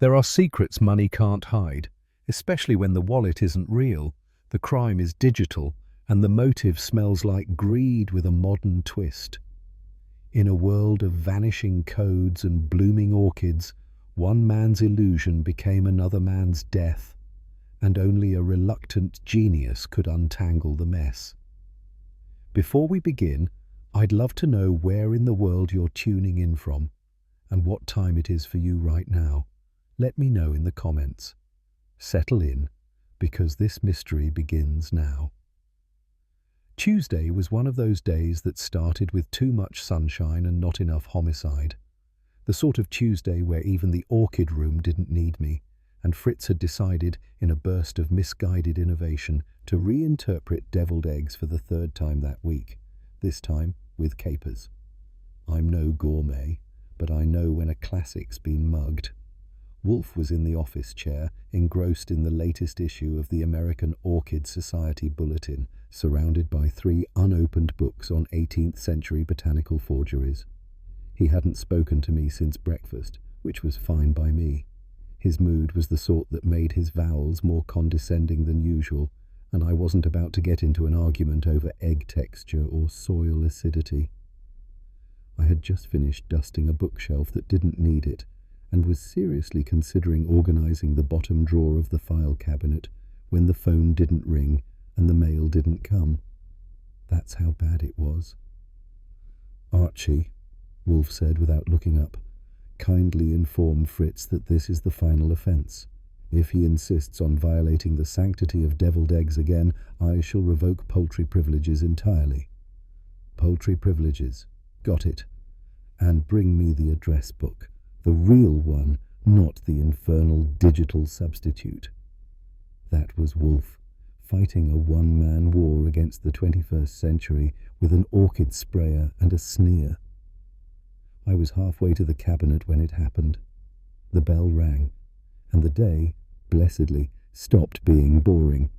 There are secrets money can't hide, especially when the wallet isn't real, the crime is digital, and the motive smells like greed with a modern twist. In a world of vanishing codes and blooming orchids, one man's illusion became another man's death, and only a reluctant genius could untangle the mess. Before we begin, I'd love to know where in the world you're tuning in from, and what time it is for you right now. Let me know in the comments. Settle in, because this mystery begins now. Tuesday was one of those days that started with too much sunshine and not enough homicide. The sort of Tuesday where even the orchid room didn't need me, and Fritz had decided, in a burst of misguided innovation, to reinterpret deviled eggs for the third time that week, this time with capers. I'm no gourmet, but I know when a classic's been mugged. Wolfe was in the office chair, engrossed in the latest issue of the American Orchid Society Bulletin, surrounded by 3 unopened books on 18th century botanical forgeries. He hadn't spoken to me since breakfast, which was fine by me. His mood was the sort that made his vowels more condescending than usual, and I wasn't about to get into an argument over egg texture or soil acidity. I had just finished dusting a bookshelf that didn't need it, and was seriously considering organizing the bottom drawer of the file cabinet when the phone didn't ring and the mail didn't come. That's how bad it was. "Archie," Wolfe said without looking up, "kindly inform Fritz that this is the final offence. If he insists on violating the sanctity of deviled eggs again, I shall revoke poultry privileges entirely." Poultry privileges. Got it. And bring me the address book. The real one, not the infernal digital substitute. That was Wolfe, fighting a one-man war against the 21st century with an orchid sprayer and a sneer. I was halfway to the cabinet when it happened. The bell rang, and the day, blessedly, stopped being boring.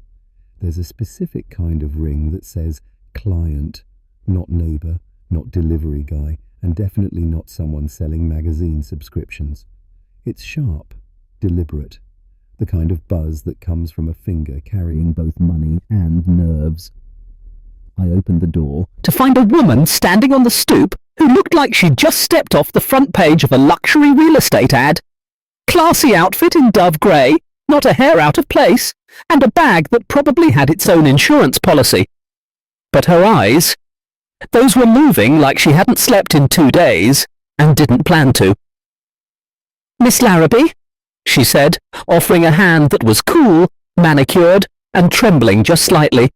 There's a specific kind of ring that says client, not neighbour, not delivery guy, and definitely not someone selling magazine subscriptions. It's sharp, deliberate, the kind of buzz that comes from a finger carrying both money and nerves. I opened the door to find a woman standing on the stoop who looked like she'd just stepped off the front page of a luxury real estate ad. Classy outfit in dove grey, not a hair out of place, and a bag that probably had its own insurance policy. But her eyes, those were moving like she hadn't slept in 2 days and didn't plan to. "Miss Larrabee," she said, offering a hand that was cool, manicured, and trembling just slightly.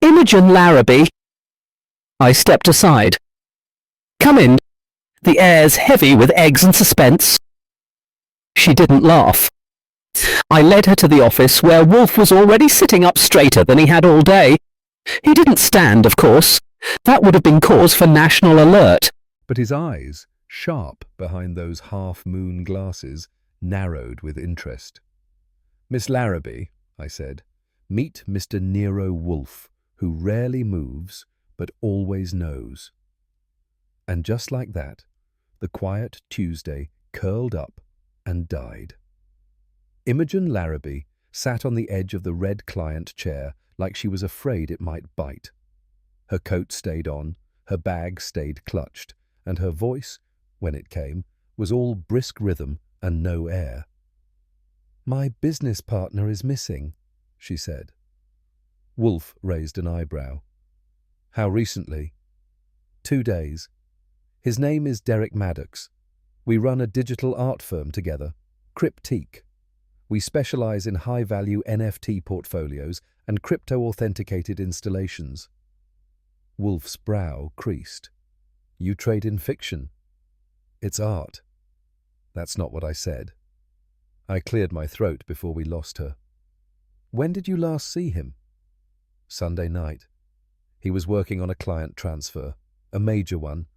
"Imogen Larrabee." I stepped aside. "Come in. The air's heavy with eggs and suspense." She didn't laugh. I led her to the office where Wolfe was already sitting up straighter than he had all day. He didn't stand, of course. That would have been cause for national alert. But his eyes, sharp behind those half-moon glasses, narrowed with interest. "Miss Larrabee," I said, "meet Mr. Nero Wolfe, who rarely moves, but always knows." And just like that, the quiet Tuesday curled up and died. Imogen Larrabee sat on the edge of the red client chair like she was afraid it might bite. Her coat stayed on, her bag stayed clutched, and her voice, when it came, was all brisk rhythm and no air. "My business partner is missing," she said. Wolfe raised an eyebrow. "How recently?" 2 days. His name is Derek Maddox. We run a digital art firm together, Cryptique. We specialize in high-value NFT portfolios and crypto-authenticated installations. Wolfe's brow creased. "You trade in fiction." "It's art." "That's not what I said." I cleared my throat before we lost her. "When did you last see him?" "Sunday night. He was working on a client transfer, a major one.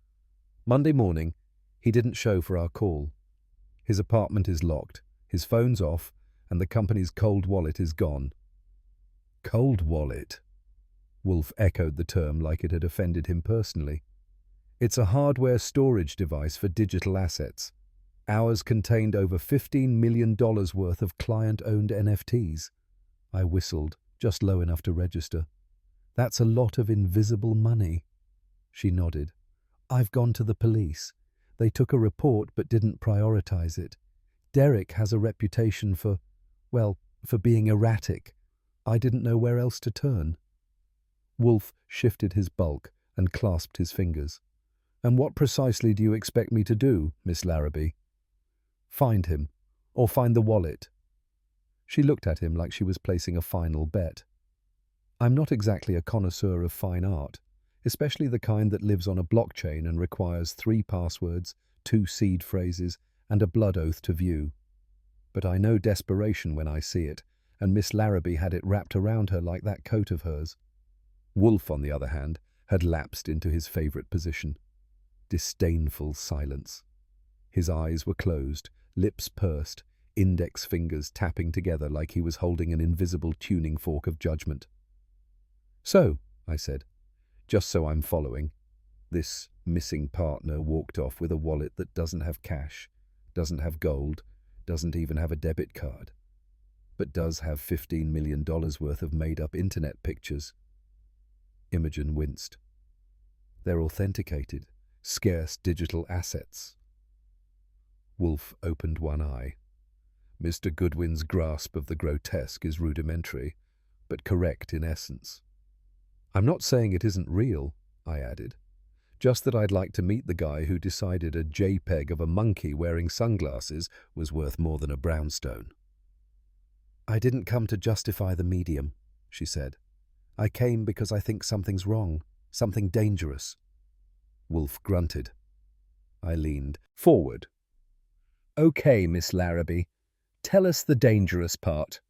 Monday morning, he didn't show for our call. His apartment is locked, his phone's off, and the company's cold wallet is gone." "Cold wallet?" Wolfe echoed the term like it had offended him personally. "It's a hardware storage device for digital assets. Ours contained over $15 million worth of client-owned NFTs. I whistled, just low enough to register. That's a lot of invisible money. She nodded. I've gone to the police. They took a report but didn't prioritize it. Derek has a reputation for being erratic. I didn't know where else to turn. Wolfe shifted his bulk and clasped his fingers. And what precisely do you expect me to do, Miss Larrabee? Find him, or find the wallet. She looked at him like she was placing a final bet. I'm not exactly a connoisseur of fine art, especially the kind that lives on a blockchain and requires 3 passwords, 2 seed phrases, and a blood oath to view. But I know desperation when I see it, and Miss Larrabee had it wrapped around her like that coat of hers. Wolfe, on the other hand, had lapsed into his favourite position. Disdainful silence. His eyes were closed, lips pursed, index fingers tapping together like he was holding an invisible tuning fork of judgment. So, I said, just so I'm following, this missing partner walked off with a wallet that doesn't have cash, doesn't have gold, doesn't even have a debit card, but does have $15 million worth of made-up internet pictures. Imogen winced. They're authenticated, scarce digital assets. Wolfe opened one eye. Mr. Goodwin's grasp of the grotesque is rudimentary, but correct in essence. I'm not saying it isn't real, I added. Just that I'd like to meet the guy who decided a JPEG of a monkey wearing sunglasses was worth more than a brownstone. I didn't come to justify the medium, she said. I came because I think something's wrong, something dangerous. Wolfe grunted. I leaned forward. Okay, Miss Larrabee, tell us the dangerous part.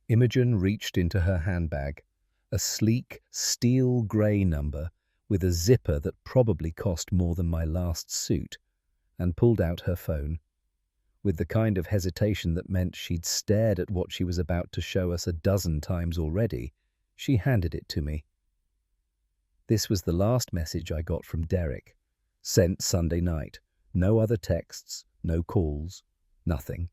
Imogen reached into her handbag, a sleek, steel grey number with a zipper that probably cost more than my last suit, and pulled out her phone. With the kind of hesitation that meant she'd stared at what she was about to show us a dozen times already, she handed it to me. This was the last message I got from Derek, sent Sunday night. No other texts, no calls, nothing.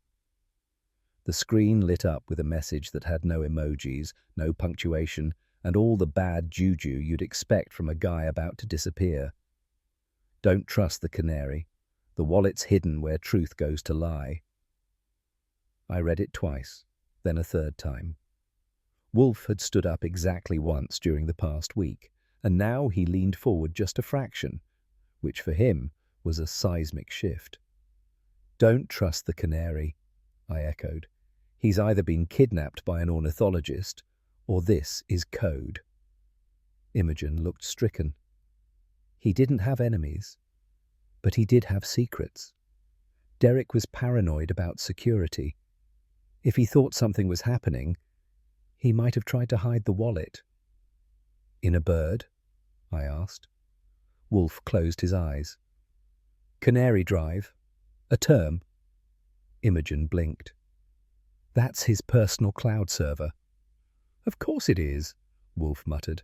The screen lit up with a message that had no emojis, no punctuation, and all the bad juju you'd expect from a guy about to disappear. Don't trust the canary. The wallet's hidden where truth goes to lie. I read it twice, then a third time. Wolfe had stood up exactly once during the past week, and now he leaned forward just a fraction, which for him was a seismic shift. Don't trust the canary, I echoed. He's either been kidnapped by an ornithologist, or this is code. Imogen looked stricken. He didn't have enemies, but he did have secrets. Derek was paranoid about security. If he thought something was happening, he might have tried to hide the wallet. In a bird? I asked. Wolfe closed his eyes. Canary Drive? A term? Imogen blinked. That's his personal cloud server. Of course it is, Wolfe muttered.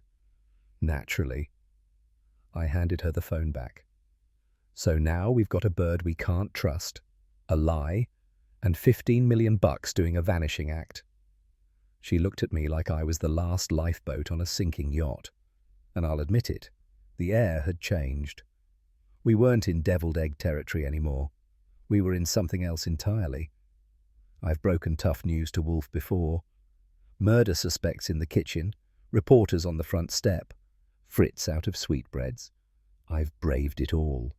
Naturally. I handed her the phone back. So now we've got a bird we can't trust, a lie, and $15 million doing a vanishing act. She looked at me like I was the last lifeboat on a sinking yacht. And I'll admit it, the air had changed. We weren't in deviled egg territory anymore. We were in something else entirely. I've broken tough news to Wolfe before. Murder suspects in the kitchen, reporters on the front step, Fritz out of sweetbreads. I've braved it all.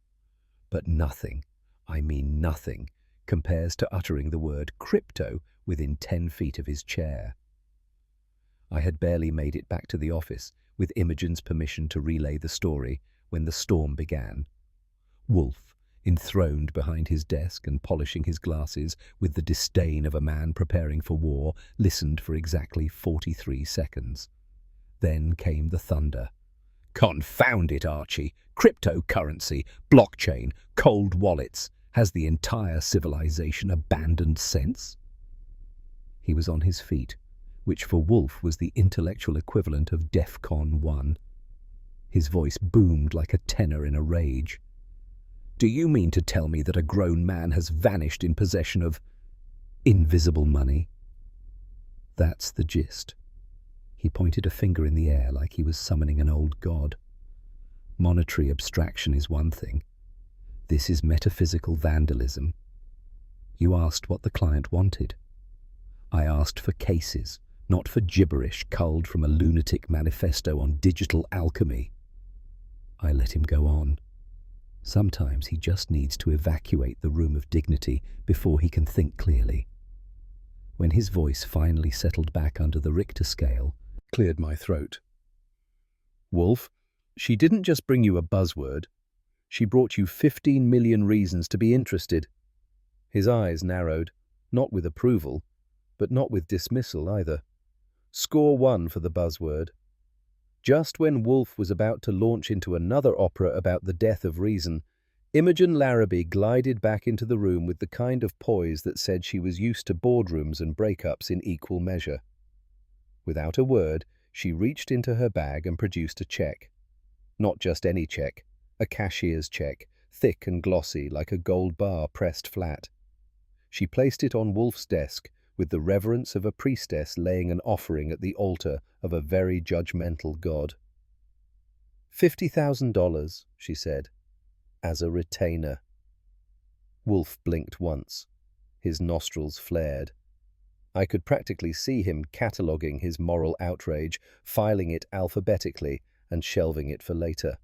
But nothing, I mean nothing, compares to uttering the word crypto within 10 feet of his chair. I had barely made it back to the office with Imogen's permission to relay the story when the storm began. Wolfe, enthroned behind his desk and polishing his glasses with the disdain of a man preparing for war, listened for exactly 43 seconds. Then came the thunder. Confound it, Archie! Cryptocurrency, blockchain, cold wallets. Has the entire civilization abandoned sense? He was on his feet, which for Wolfe was the intellectual equivalent of DEFCON 1. His voice boomed like a tenor in a rage. Do you mean to tell me that a grown man has vanished in possession of invisible money? That's the gist. He pointed a finger in the air like he was summoning an old god. Monetary abstraction is one thing. This is metaphysical vandalism. You asked what the client wanted. I asked for cases, not for gibberish culled from a lunatic manifesto on digital alchemy. I let him go on. Sometimes he just needs to evacuate the room of dignity before he can think clearly. When his voice finally settled back under the Richter scale, cleared my throat. Wolfe, she didn't just bring you a buzzword. She brought you 15 million reasons to be interested. His eyes narrowed, not with approval, but not with dismissal either. Score 1 for the buzzword. Just when Wolfe was about to launch into another opera about the death of reason, Imogen Larrabee glided back into the room with the kind of poise that said she was used to boardrooms and breakups in equal measure. Without a word, she reached into her bag and produced a check. Not just any check, a cashier's check, thick and glossy like a gold bar pressed flat. She placed it on Wolfe's desk with the reverence of a priestess laying an offering at the altar of a very judgmental god. $50,000, she said, as a retainer. Wolfe blinked once. His nostrils flared. I could practically see him cataloguing his moral outrage, filing it alphabetically, and shelving it for later.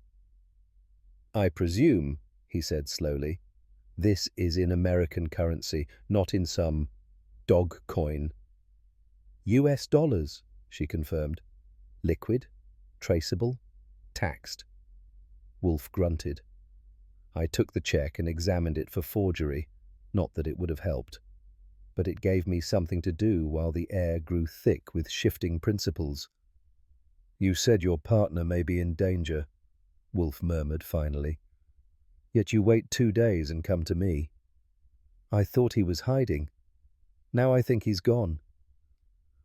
I presume, he said slowly, this is in American currency, not in some dog coin. US dollars, she confirmed. Liquid, traceable, taxed. Wolfe grunted. I took the check and examined it for forgery. Not that it would have helped. But it gave me something to do while the air grew thick with shifting principles. You said your partner may be in danger, Wolfe murmured finally. Yet you wait 2 days and come to me. I thought he was hiding. Now I think he's gone.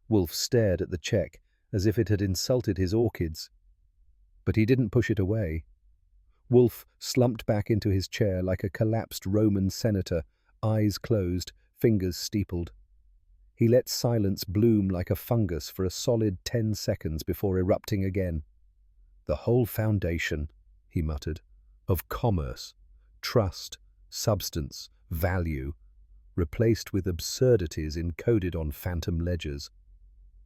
Wolfe stared at the check as if it had insulted his orchids. But he didn't push it away. Wolfe slumped back into his chair like a collapsed Roman senator, eyes closed, fingers steepled. He let silence bloom like a fungus for a solid 10 seconds before erupting again. The whole foundation, he muttered, of commerce, trust, substance, value, replaced with absurdities encoded on phantom ledgers.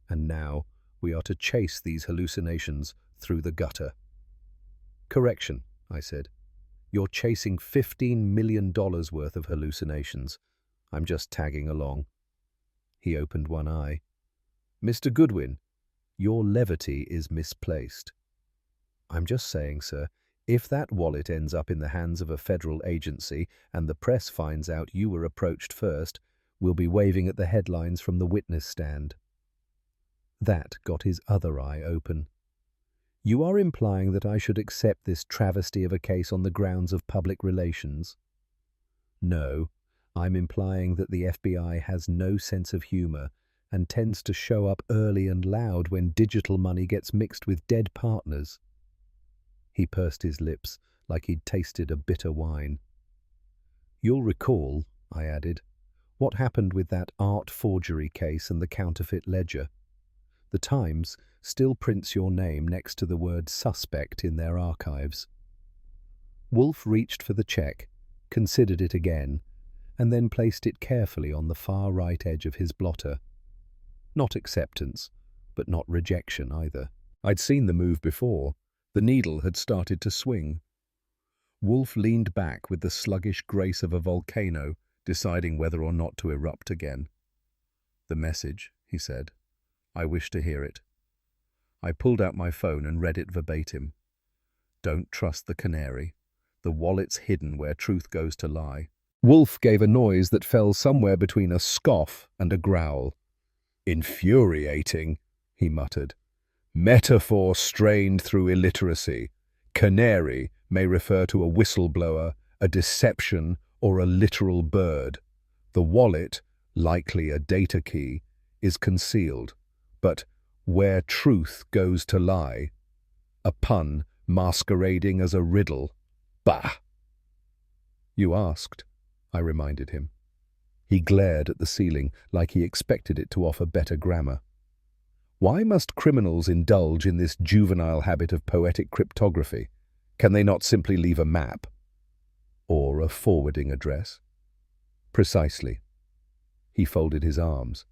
And now we are to chase these hallucinations through the gutter. Correction, I said. You're chasing $15 million worth of hallucinations. I'm just tagging along. He opened one eye. Mr. Goodwin, your levity is misplaced. I'm just saying, sir, if that wallet ends up in the hands of a federal agency and the press finds out you were approached first, we'll be waving at the headlines from the witness stand. That got his other eye open. You are implying that I should accept this travesty of a case on the grounds of public relations? No, I'm implying that the FBI has no sense of humor and tends to show up early and loud when digital money gets mixed with dead partners. He pursed his lips like he'd tasted a bitter wine. You'll recall, I added, what happened with that art forgery case and the counterfeit ledger. The Times still prints your name next to the word suspect in their archives. Wolfe reached for the check, considered it again, and then placed it carefully on the far right edge of his blotter. Not acceptance, but not rejection either. I'd seen the move before. The needle had started to swing. Wolfe leaned back with the sluggish grace of a volcano, deciding whether or not to erupt again. The message, he said. I wish to hear it. I pulled out my phone and read it verbatim. Don't trust the canary. The wallet's hidden where truth goes to lie. Wolfe gave a noise that fell somewhere between a scoff and a growl. Infuriating, he muttered. Metaphor strained through illiteracy. Canary may refer to a whistleblower, a deception, or a literal bird. The wallet, likely a data key, is concealed. But where truth goes to lie, a pun masquerading as a riddle. Bah! You asked, I reminded him. He glared at the ceiling like he expected it to offer better grammar. Why must criminals indulge in this juvenile habit of poetic cryptography? Can they not simply leave a map? Or a forwarding address? Precisely. He folded his arms.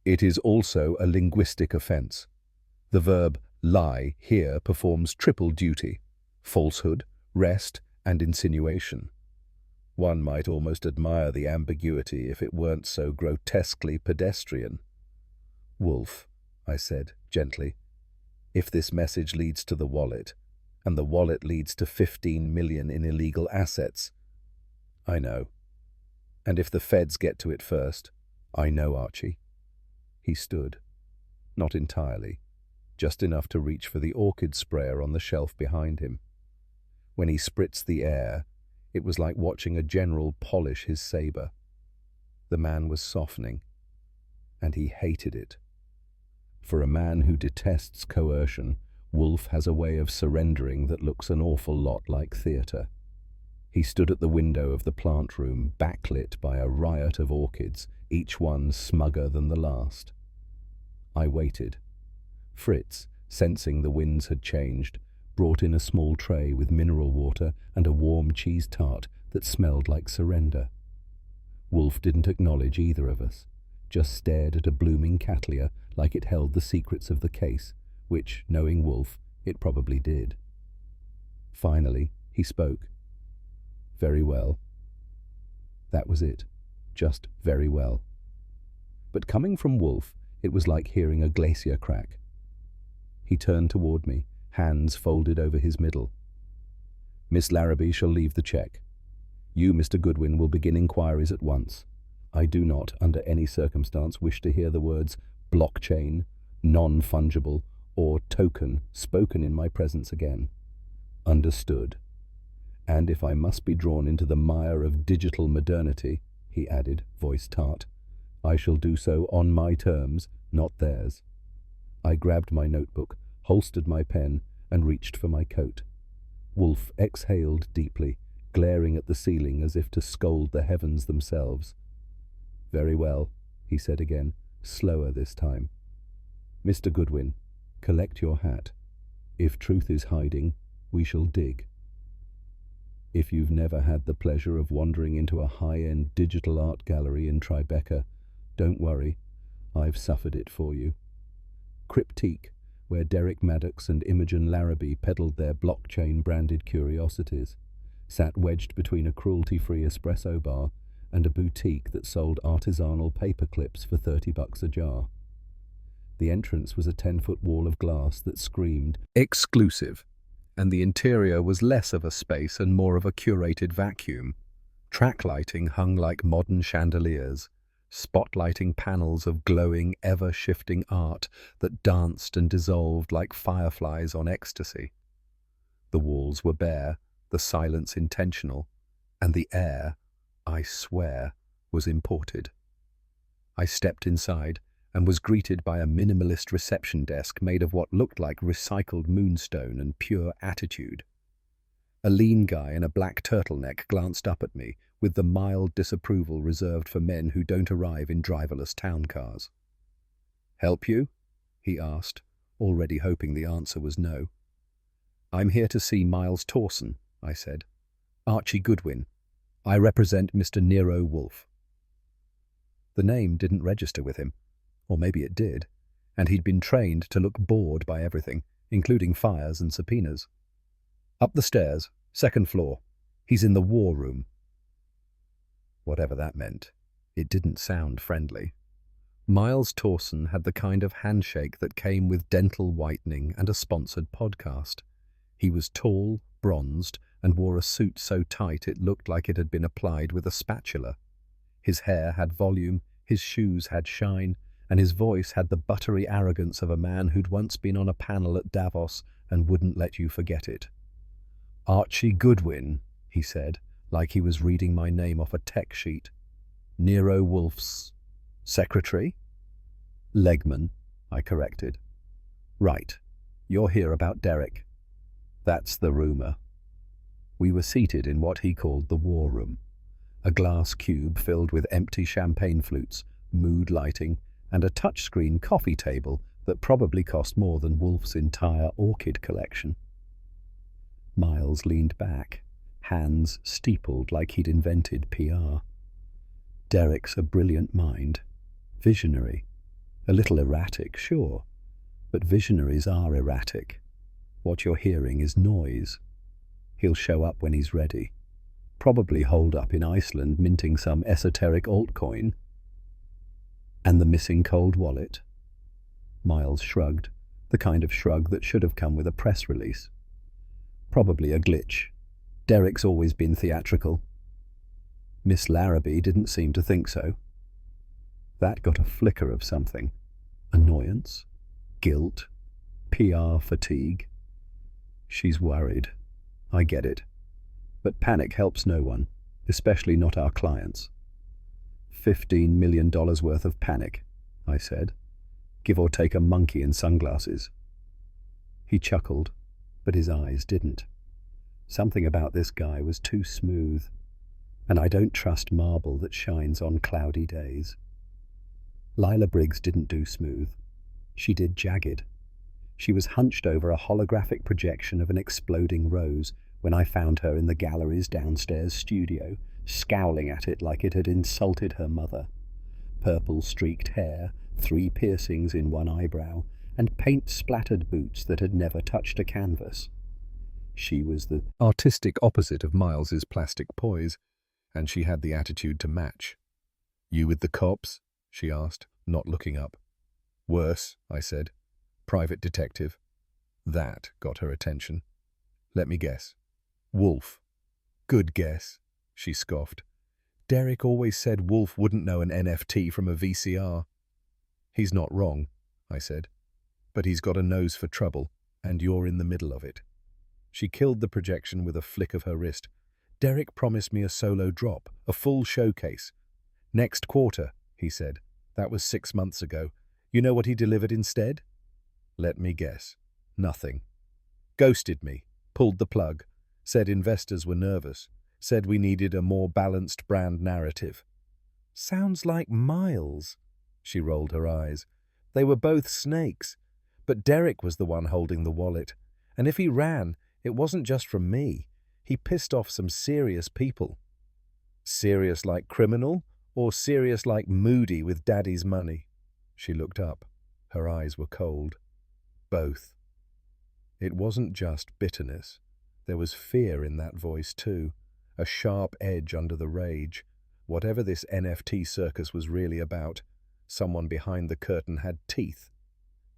It is also a linguistic offense. The verb lie here performs triple duty: falsehood, rest, and insinuation. One might almost admire the ambiguity if it weren't so grotesquely pedestrian. Wolfe, I said gently, if this message leads to the wallet, and the wallet leads to 15 million in illegal assets. I know. And if the feds get to it first, I know, Archie. He stood. Not entirely. Just enough to reach for the orchid sprayer on the shelf behind him. When he spritzed the air, it was like watching a general polish his saber. The man was softening, and he hated it. For a man who detests coercion, Wolfe has a way of surrendering that looks an awful lot like theatre. He stood at the window of the plant room, backlit by a riot of orchids, each one smugger than the last. I waited. Fritz, sensing the winds had changed, brought in a small tray with mineral water and a warm cheese tart that smelled like surrender. Wolfe didn't acknowledge either of us, just stared at a blooming cattleya like it held the secrets of the case, which, knowing Wolfe, it probably did. Finally, he spoke. Very well. That was it. Just very well. But coming from Wolfe, it was like hearing a glacier crack. He turned toward me, hands folded over his middle. Miss Larrabee shall leave the check. You, Mr. Goodwin, will begin inquiries at once. I do not, under any circumstance, wish to hear the words blockchain, non-fungible, or token spoken in my presence again. Understood. And if I must be drawn into the mire of digital modernity, he added, voice tart, I shall do so on my terms, not theirs. I grabbed my notebook, holstered my pen, and reached for my coat. Wolfe exhaled deeply, glaring at the ceiling as if to scold the heavens themselves. Very well, he said again, slower this time. Mr. Goodwin, collect your hat. If truth is hiding, we shall dig. If you've never had the pleasure of wandering into a high-end digital art gallery in Tribeca, don't worry, I've suffered it for you. Cryptique, where Derek Maddox and Imogen Larrabee peddled their blockchain-branded curiosities, sat wedged between a cruelty-free espresso bar and a boutique that sold artisanal paper clips for $30 a jar. The entrance was a 10-foot wall of glass that screamed exclusive, and the interior was less of a space and more of a curated vacuum. Track lighting hung like modern chandeliers, spotlighting panels of glowing, ever-shifting art that danced and dissolved like fireflies on ecstasy. The walls were bare, the silence intentional, and the air, I swear, was imported. I stepped inside and was greeted by a minimalist reception desk made of what looked like recycled moonstone and pure attitude. A lean guy in a black turtleneck glanced up at me with the mild disapproval reserved for men who don't arrive in driverless town cars. "Help you?" he asked, already hoping the answer was no. "I'm here to see Miles Torson," I said. "Archie Goodwin. I represent Mr. Nero Wolfe." The name didn't register with him, or maybe it did, and he'd been trained to look bored by everything, including fires and subpoenas. "Up the stairs, second floor. He's in the war room." Whatever that meant, it didn't sound friendly. Miles Torson had the kind of handshake that came with dental whitening and a sponsored podcast. He was tall, bronzed, and wore a suit so tight it looked like it had been applied with a spatula. His hair had volume, his shoes had shine, and his voice had the buttery arrogance of a man who'd once been on a panel at Davos and wouldn't let you forget it. "Archie Goodwin," he said, like he was reading my name off a tech sheet. "Nero Wolfe's secretary?" "Legman," I corrected. "Right. You're here about Derek." "That's the rumor." We were seated in what he called the war room, a glass cube filled with empty champagne flutes, mood lighting, and a touchscreen coffee table that probably cost more than Wolfe's entire orchid collection. Miles leaned back, hands steepled like he'd invented PR. Derek's a brilliant mind, visionary, a little erratic, sure, but visionaries are erratic. What you're hearing is noise. He'll show up when he's ready, probably holed up in Iceland minting some esoteric altcoin. And the missing cold wallet? Miles shrugged, the kind of shrug that should have come with a press release. Probably a glitch. Derek's always been theatrical. Miss Larrabee didn't seem to think so. That got a flicker of something. Annoyance? Guilt? PR fatigue? She's worried. I get it. But panic helps no one, especially not our clients. $15 million worth of panic, I said. Give or take a monkey in sunglasses. He chuckled, but his eyes didn't. Something about this guy was too smooth, and I don't trust marble that shines on cloudy days. Lila Briggs didn't do smooth. She did jagged. She was hunched over a holographic projection of an exploding rose when I found her in the gallery's downstairs studio, scowling at it like it had insulted her mother. Purple-streaked hair, 3 piercings in one eyebrow, and paint-splattered boots that had never touched a canvas. She was the artistic opposite of Miles's plastic poise, and she had the attitude to match. "You with the cops?" she asked, not looking up. "Worse," I said. "Private detective." That got her attention. "Let me guess. Wolfe." "Good guess," she scoffed. "Derek always said Wolfe wouldn't know an NFT from a VCR." "He's not wrong," I said. "But he's got a nose for trouble, and you're in the middle of it." She killed the projection with a flick of her wrist. "Derek promised me a solo drop, a full showcase. Next quarter," he said. "That was 6 months ago. You know what he delivered instead?" "Let me guess. Nothing. Ghosted me, pulled the plug, said investors were nervous, said we needed a more balanced brand narrative." "Sounds like Miles." She rolled her eyes. "They were both snakes, but Derek was the one holding the wallet. And if he ran, it wasn't just from me. He pissed off some serious people." "Serious like criminal, or serious like moody with daddy's money?" She looked up. Her eyes were cold. "Both." It wasn't just bitterness. There was fear in that voice too, a sharp edge under the rage. Whatever this NFT circus was really about, someone behind the curtain had teeth.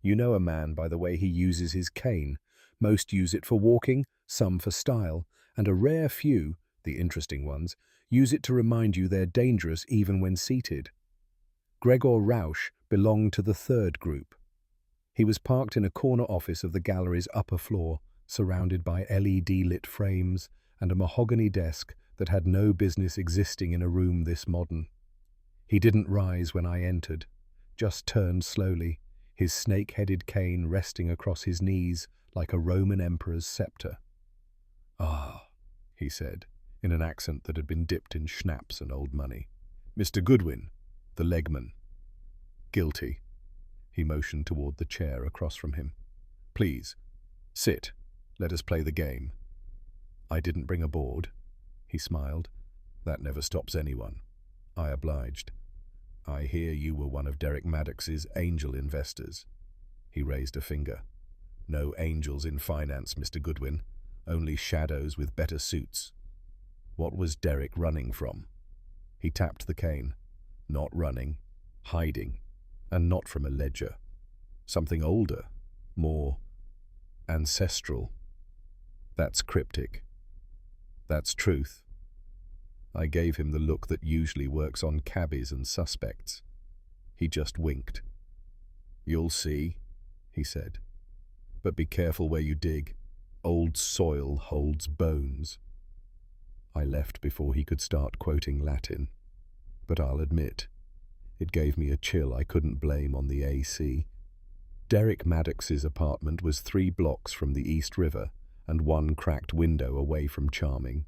You know a man by the way he uses his cane. Most use it for walking, some for style, and a rare few, the interesting ones, use it to remind you they're dangerous even when seated. Gregor Rausch belonged to the third group. He was parked in a corner office of the gallery's upper floor, surrounded by LED-lit frames and a mahogany desk that had no business existing in a room this modern. He didn't rise when I entered, just turned slowly, his snake-headed cane resting across his knees like a Roman emperor's scepter. "Ah," he said, in an accent that had been dipped in schnapps and old money. "Mr. Goodwin, the legman." "Guilty." He motioned toward the chair across from him. "Please, sit. Let us play the game." "I didn't bring a board." He smiled. "That never stops anyone." I obliged. "I hear you were one of Derek Maddox's angel investors." He raised a finger. "No angels in finance, Mr. Goodwin. Only shadows with better suits." "What was Derek running from?" He tapped the cane. "Not running, hiding, and not from a ledger. Something older, more ancestral." "That's cryptic." "That's truth." I gave him the look that usually works on cabbies and suspects. He just winked. "You'll see," he said. "But be careful where you dig. Old soil holds bones." I left before he could start quoting Latin. But I'll admit, it gave me a chill I couldn't blame on the AC. Derek Maddox's apartment was 3 blocks from the East River and one cracked window away from charming.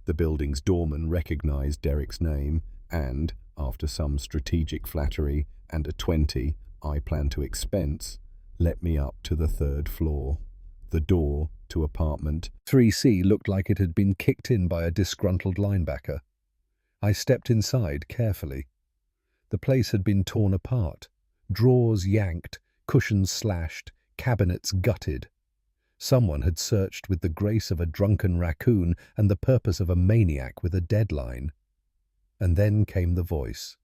The building's doorman recognized Derek's name and, after some strategic flattery and a 20 I plan to expense, let me up to the 3rd floor. The door to apartment 3C looked like it had been kicked in by a disgruntled linebacker. I stepped inside carefully. The place had been torn apart, drawers yanked, cushions slashed, cabinets gutted. Someone had searched with the grace of a drunken raccoon and the purpose of a maniac with a deadline. And then came the voice.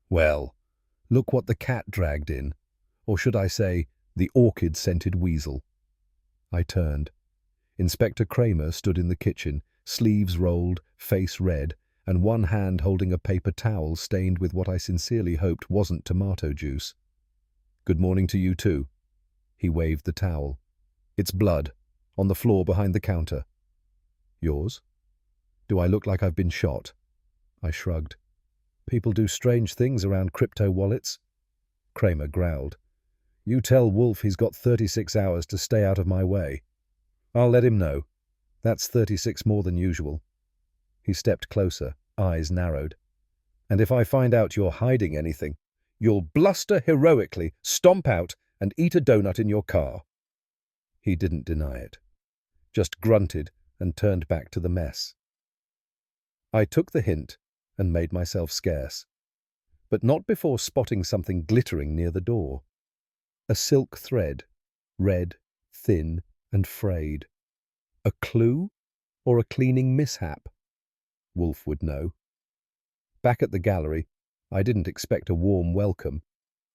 "Well, look what the cat dragged in. Or should I say, the orchid-scented weasel." I turned. Inspector Kramer stood in the kitchen, sleeves rolled, face red, and one hand holding a paper towel stained with what I sincerely hoped wasn't tomato juice. "Good morning to you too." He waved the towel. "It's blood, on the floor behind the counter." "Yours? Do I look like I've been shot?" I shrugged. "People do strange things around crypto wallets." Kramer growled. "You tell Wolfe he's got 36 hours to stay out of my way." "I'll let him know. That's 36 more than usual." He stepped closer, eyes narrowed. "And if I find out you're hiding anything, you'll bluster heroically, stomp out, and eat a donut in your car." He didn't deny it, just grunted and turned back to the mess. I took the hint and made myself scarce, but not before spotting something glittering near the door. A silk thread, red, thin, and frayed. A clue or a cleaning mishap? Wolfe would know. Back at the gallery, I didn't expect a warm welcome,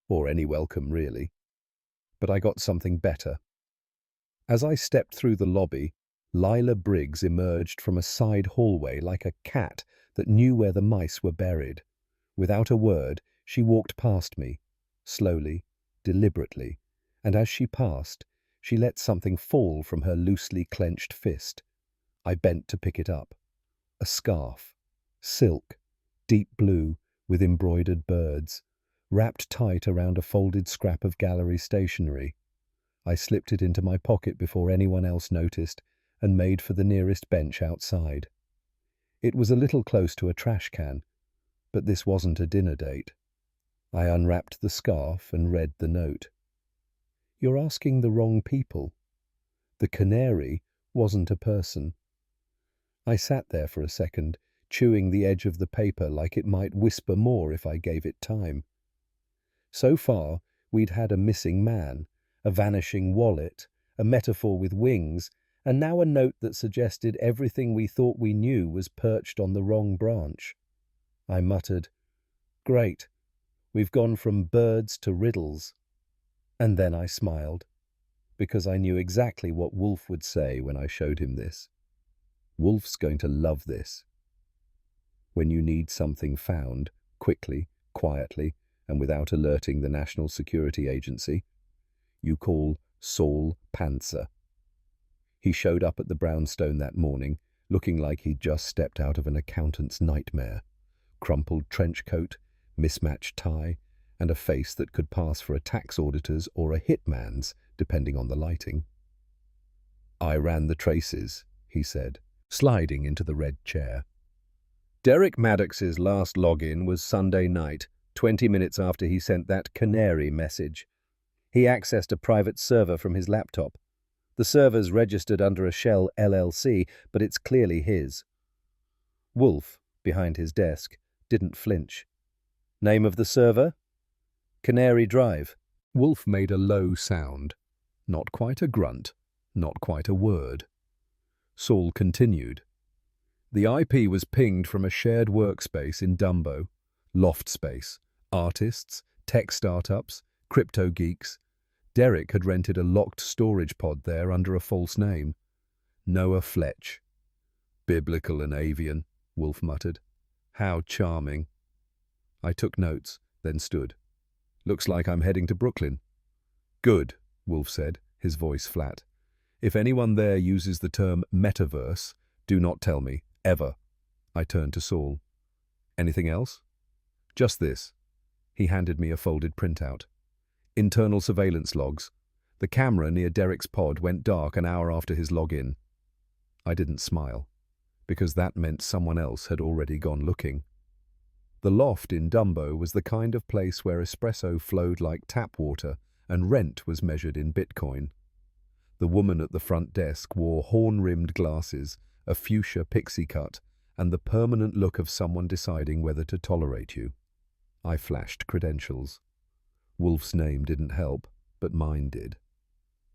or any welcome really, but I got something better. As I stepped through the lobby, Lila Briggs emerged from a side hallway like a cat that knew where the mice were buried. Without a word, she walked past me, slowly, deliberately, and as she passed, she let something fall from her loosely clenched fist. I bent to pick it up. A scarf, silk, deep blue, with embroidered birds, wrapped tight around a folded scrap of gallery stationery. I slipped it into my pocket before anyone else noticed and made for the nearest bench outside. It was a little close to a trash can, but this wasn't a dinner date. I unwrapped the scarf and read the note. "You're asking the wrong people. The canary wasn't a person." I sat there for a second, chewing the edge of the paper like it might whisper more if I gave it time. So far, we'd had a missing man, a vanishing wallet, a metaphor with wings, and now a note that suggested everything we thought we knew was perched on the wrong branch. I muttered, "Great, we've gone from birds to riddles." And then I smiled, because I knew exactly what Wolfe would say when I showed him this. Wolfe's going to love this. When you need something found, quickly, quietly, and without alerting the National Security Agency, you call Saul Panzer. He showed up at the brownstone that morning, looking like he'd just stepped out of an accountant's nightmare. Crumpled trench coat, mismatched tie, and a face that could pass for a tax auditor's or a hitman's, depending on the lighting. "I ran the traces," he said, sliding into the red chair. "Derek Maddox's last login was Sunday night, 20 minutes after he sent that canary message. He accessed a private server from his laptop. The server's registered under a shell LLC, but it's clearly his." Wolfe, behind his desk, didn't flinch. "Name of the server?" "Canary Drive." Wolfe made a low sound. Not quite a grunt, not quite a word. Saul continued. "The IP was pinged from a shared workspace in Dumbo. Loft space. Artists, tech startups, crypto geeks. Derek had rented a locked storage pod there under a false name. Noah Fletch." "Biblical and avian," Wolfe muttered. "How charming." I took notes, then stood. "Looks like I'm heading to Brooklyn." "Good," Wolfe said, his voice flat. "If anyone there uses the term metaverse, do not tell me, ever." I turned to Saul. "Anything else?" "Just this." He handed me a folded printout. "Internal surveillance logs. The camera near Derek's pod went dark an hour after his login. I didn't smile, because that meant someone else had already gone looking. The loft in Dumbo was the kind of place where espresso flowed like tap water and rent was measured in Bitcoin. The woman at the front desk wore horn-rimmed glasses, a fuchsia pixie cut, and the permanent look of someone deciding whether to tolerate you. I flashed credentials. Wolfe's name didn't help, but mine did.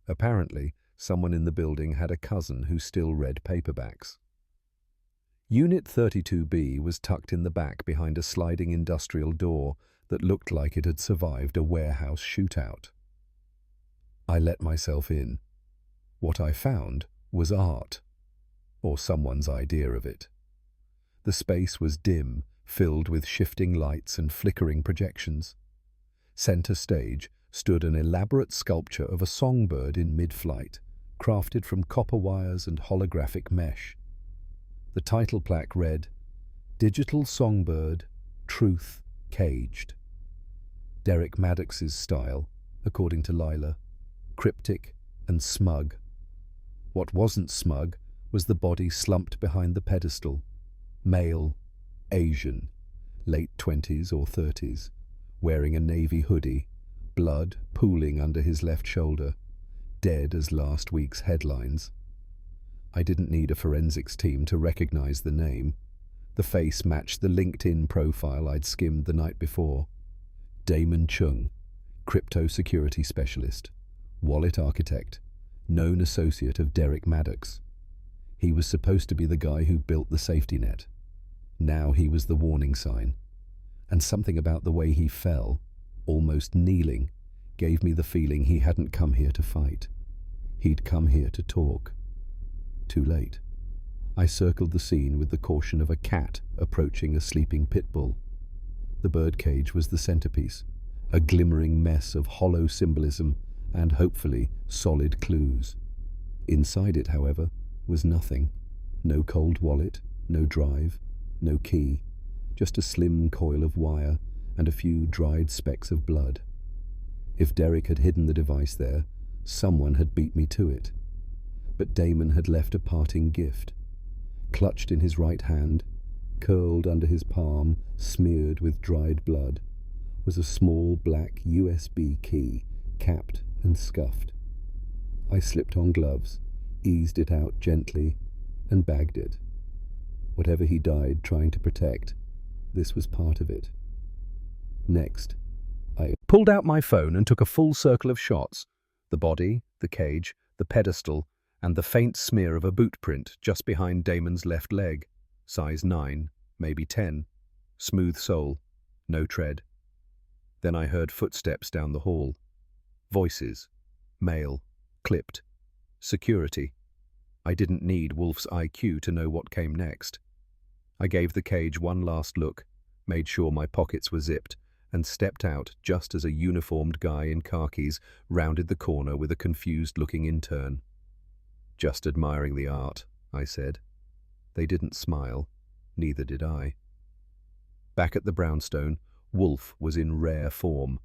Apparently, someone in the building had a cousin who still read paperbacks. Unit 32B was tucked in the back behind a sliding industrial door that looked like it had survived a warehouse shootout. I let myself in. What I found was art, or someone's idea of it. The space was dim, filled with shifting lights and flickering projections. Center stage stood an elaborate sculpture of a songbird in mid-flight, crafted from copper wires and holographic mesh. The title plaque read, "Digital Songbird, Truth Caged." Derek Maddox's style, according to Lila, cryptic and smug. What wasn't smug was the body slumped behind the pedestal. Male, Asian, late 20s or 30s, wearing a navy hoodie, blood pooling under his left shoulder, dead as last week's headlines. I didn't need a forensics team to recognize the name. The face matched the LinkedIn profile I'd skimmed the night before. Damon Chung, crypto security specialist, wallet architect, known associate of Derek Maddox. He was supposed to be the guy who built the safety net. Now he was the warning sign. And something about the way he fell, almost kneeling, gave me the feeling he hadn't come here to fight. He'd come here to talk. Too late. I circled the scene with the caution of a cat approaching a sleeping pit bull. The birdcage was the centerpiece, a glimmering mess of hollow symbolism and, hopefully, solid clues. Inside it, however, was nothing. No cold wallet, no drive, no key, just a slim coil of wire and a few dried specks of blood. If Derek had hidden the device there, someone had beat me to it. But Damon had left a parting gift. Clutched in his right hand, curled under his palm, smeared with dried blood, was a small black USB key, capped and scuffed. I slipped on gloves, eased it out gently, and bagged it. Whatever he died trying to protect, this was part of it. Next, I pulled out my phone and took a full circle of shots. The body, the cage, the pedestal, and the faint smear of a boot print just behind Damon's left leg. Size 9, maybe 10. Smooth sole, no tread. Then I heard footsteps down the hall. Voices. Male. Clipped. Security. I didn't need Wolfe's IQ to know what came next. I gave the cage one last look, made sure my pockets were zipped, and stepped out just as a uniformed guy in khakis rounded the corner with a confused-looking intern. "Just admiring the art," I said. They didn't smile. Neither did I. Back at the brownstone, Wolfe was in rare form,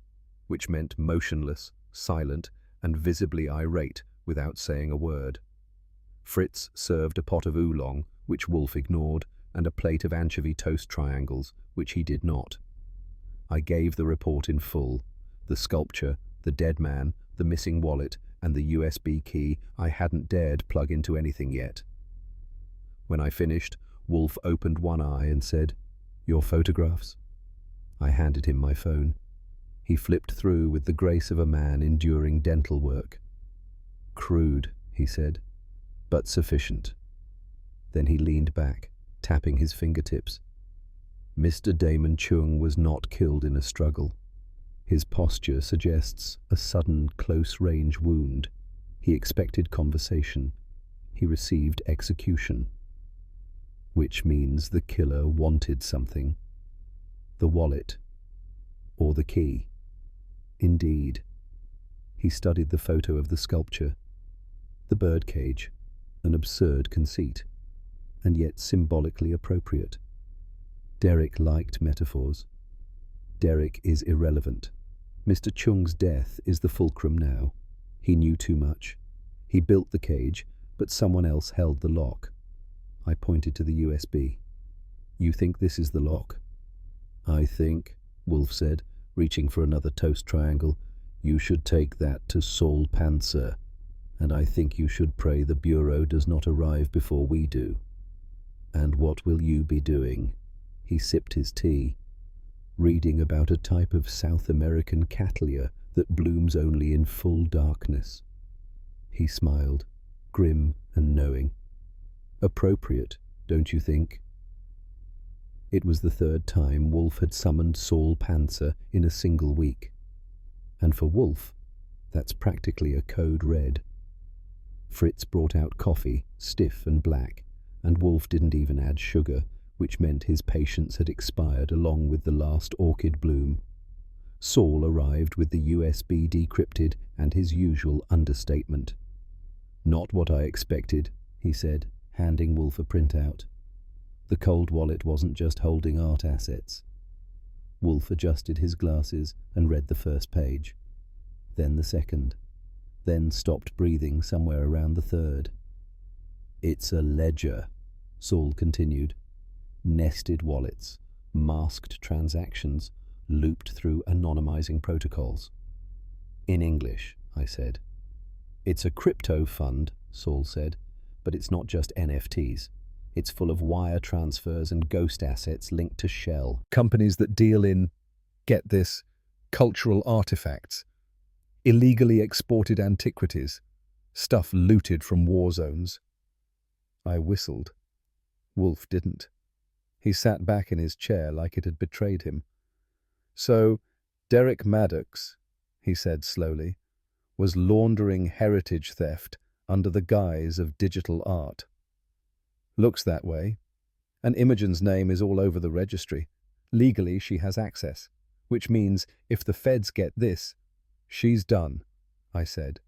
which meant motionless, silent, and visibly irate without saying a word. Fritz served a pot of oolong, which Wolfe ignored, and a plate of anchovy toast triangles, which he did not. I gave the report in full: the sculpture, the dead man, the missing wallet, and the USB key I hadn't dared plug into anything yet. When I finished, Wolfe opened one eye and said, "Your photographs?" I handed him my phone. He flipped through with the grace of a man enduring dental work. "Crude," he said, "but sufficient." Then he leaned back, tapping his fingertips. Mr. Damon Chung was not killed in a struggle. His posture suggests a sudden close-range wound. He expected conversation. He received execution. Which means the killer wanted something. The wallet. Or the key. Indeed. He studied the photo of the sculpture. The birdcage. An absurd conceit, and yet symbolically appropriate. Derek liked metaphors. Derek is irrelevant. Mr. Chung's death is the fulcrum now. He knew too much. He built the cage, but someone else held the lock. I pointed to the USB. You think this is the lock? I think, Wolfe said, reaching for another toast triangle, you should take that to Saul Panzer, and I think you should pray the Bureau does not arrive before we do. And what will you be doing? He sipped his tea. Reading about a type of South American cattleya that blooms only in full darkness. He smiled, grim and knowing. Appropriate, don't you think? It was the third time Wolfe had summoned Saul Panzer in a single week. And for Wolfe, that's practically a code red. Fritz brought out coffee, stiff and black, and Wolfe didn't even add sugar, which meant his patience had expired along with the last orchid bloom. Saul arrived with the USB decrypted and his usual understatement. Not what I expected, he said, handing Wolfe a printout. The cold wallet wasn't just holding art assets. Wolfe adjusted his glasses and read the first page, then the second, then stopped breathing somewhere around the third. It's a ledger, Saul continued. Nested wallets, masked transactions, looped through anonymizing protocols. In English, I said. It's a crypto fund, Saul said, but it's not just NFTs. It's full of wire transfers and ghost assets linked to Shell. Companies that deal in, get this, cultural artifacts, illegally exported antiquities, stuff looted from war zones. I whistled. Wolfe didn't. He sat back in his chair like it had betrayed him. So, Derek Maddox, he said slowly, was laundering heritage theft under the guise of digital art. Looks that way. And Imogen's name is all over the registry. Legally, she has access, which means if the feds get this, she's done, I said.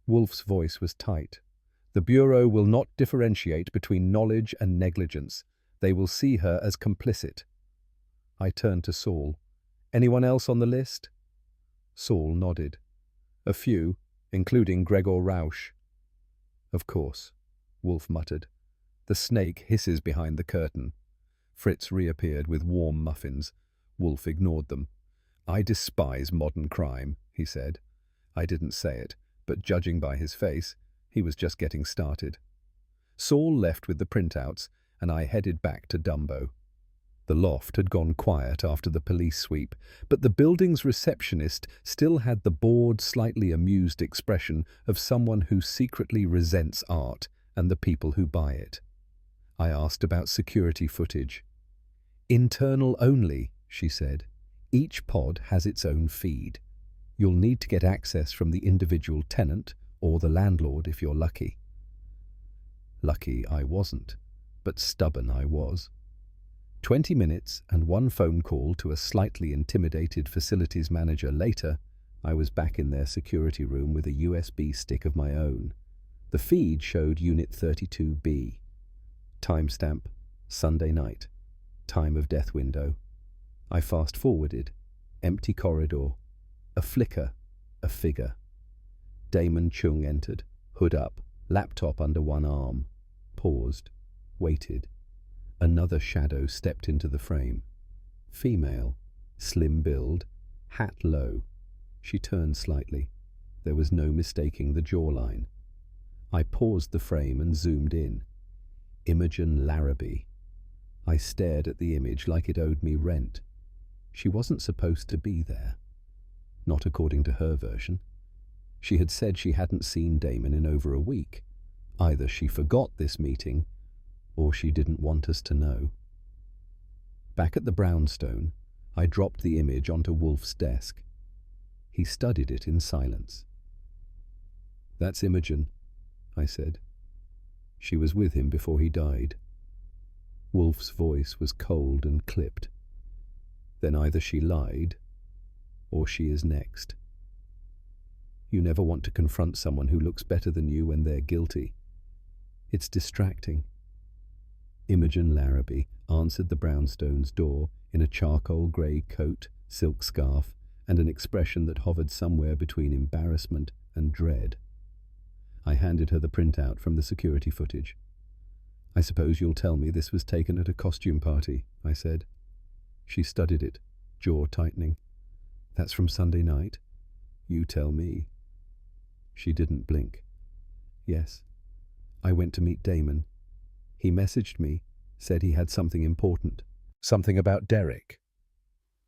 Wolfe's voice was tight. The Bureau will not differentiate between knowledge and negligence. They will see her as complicit. I turned to Saul. Anyone else on the list? Saul nodded. A few, including Gregor Rausch. Of course, Wolfe muttered. The snake hisses behind the curtain. Fritz reappeared with warm muffins. Wolfe ignored them. I despise modern crime, he said. I didn't say it, but judging by his face, he was just getting started. Saul left with the printouts, and I headed back to Dumbo. The loft had gone quiet after the police sweep, but the building's receptionist still had the bored, slightly amused expression of someone who secretly resents art and the people who buy it. I asked about security footage. Internal only, she said. Each pod has its own feed. You'll need to get access from the individual tenant or the landlord if you're lucky. Lucky I wasn't, but stubborn I was. 20 minutes and one phone call to a slightly intimidated facilities manager later, I was back in their security room with a USB stick of my own. The feed showed Unit 32B. Timestamp, Sunday night. Time of death window. I fast-forwarded. Empty corridor. A flicker. A figure. Damon Chung entered, hood up, laptop under one arm. Paused. Waited. Another shadow stepped into the frame. Female. Slim build. Hat low. She turned slightly. There was no mistaking the jawline. I paused the frame and zoomed in. Imogen Larrabee. I stared at the image like it owed me rent. She wasn't supposed to be there. Not according to her version. She had said she hadn't seen Damon in over a week. Either she forgot this meeting, or she didn't want us to know. Back at the brownstone, I dropped the image onto Wolfe's desk. He studied it in silence. That's Imogen, I said. She was with him before he died. Wolfe's voice was cold and clipped. Then either she lied, or she is next. You never want to confront someone who looks better than you when they're guilty. It's distracting. Imogen Larrabee answered the brownstone's door in a charcoal grey coat, silk scarf, and an expression that hovered somewhere between embarrassment and dread. I handed her the printout from the security footage. "I suppose you'll tell me this was taken at a costume party," I said. She studied it, jaw tightening. "That's from Sunday night? You tell me." She didn't blink. "Yes. I went to meet Damon. He messaged me, said he had something important." "Something about Derek?"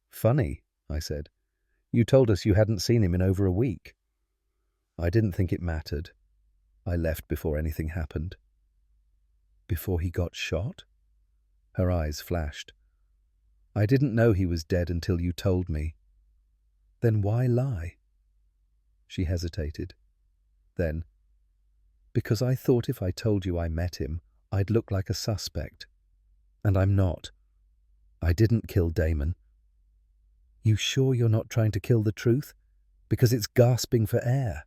"Funny," I said. "You told us you hadn't seen him in over a week." "I didn't think it mattered. I left before anything happened." "Before he got shot?" Her eyes flashed. "I didn't know he was dead until you told me." "Then why lie?" She hesitated. Then, "Because I thought if I told you I met him, I'd look like a suspect. And I'm not. I didn't kill Damon." "You sure you're not trying to kill the truth? Because it's gasping for air."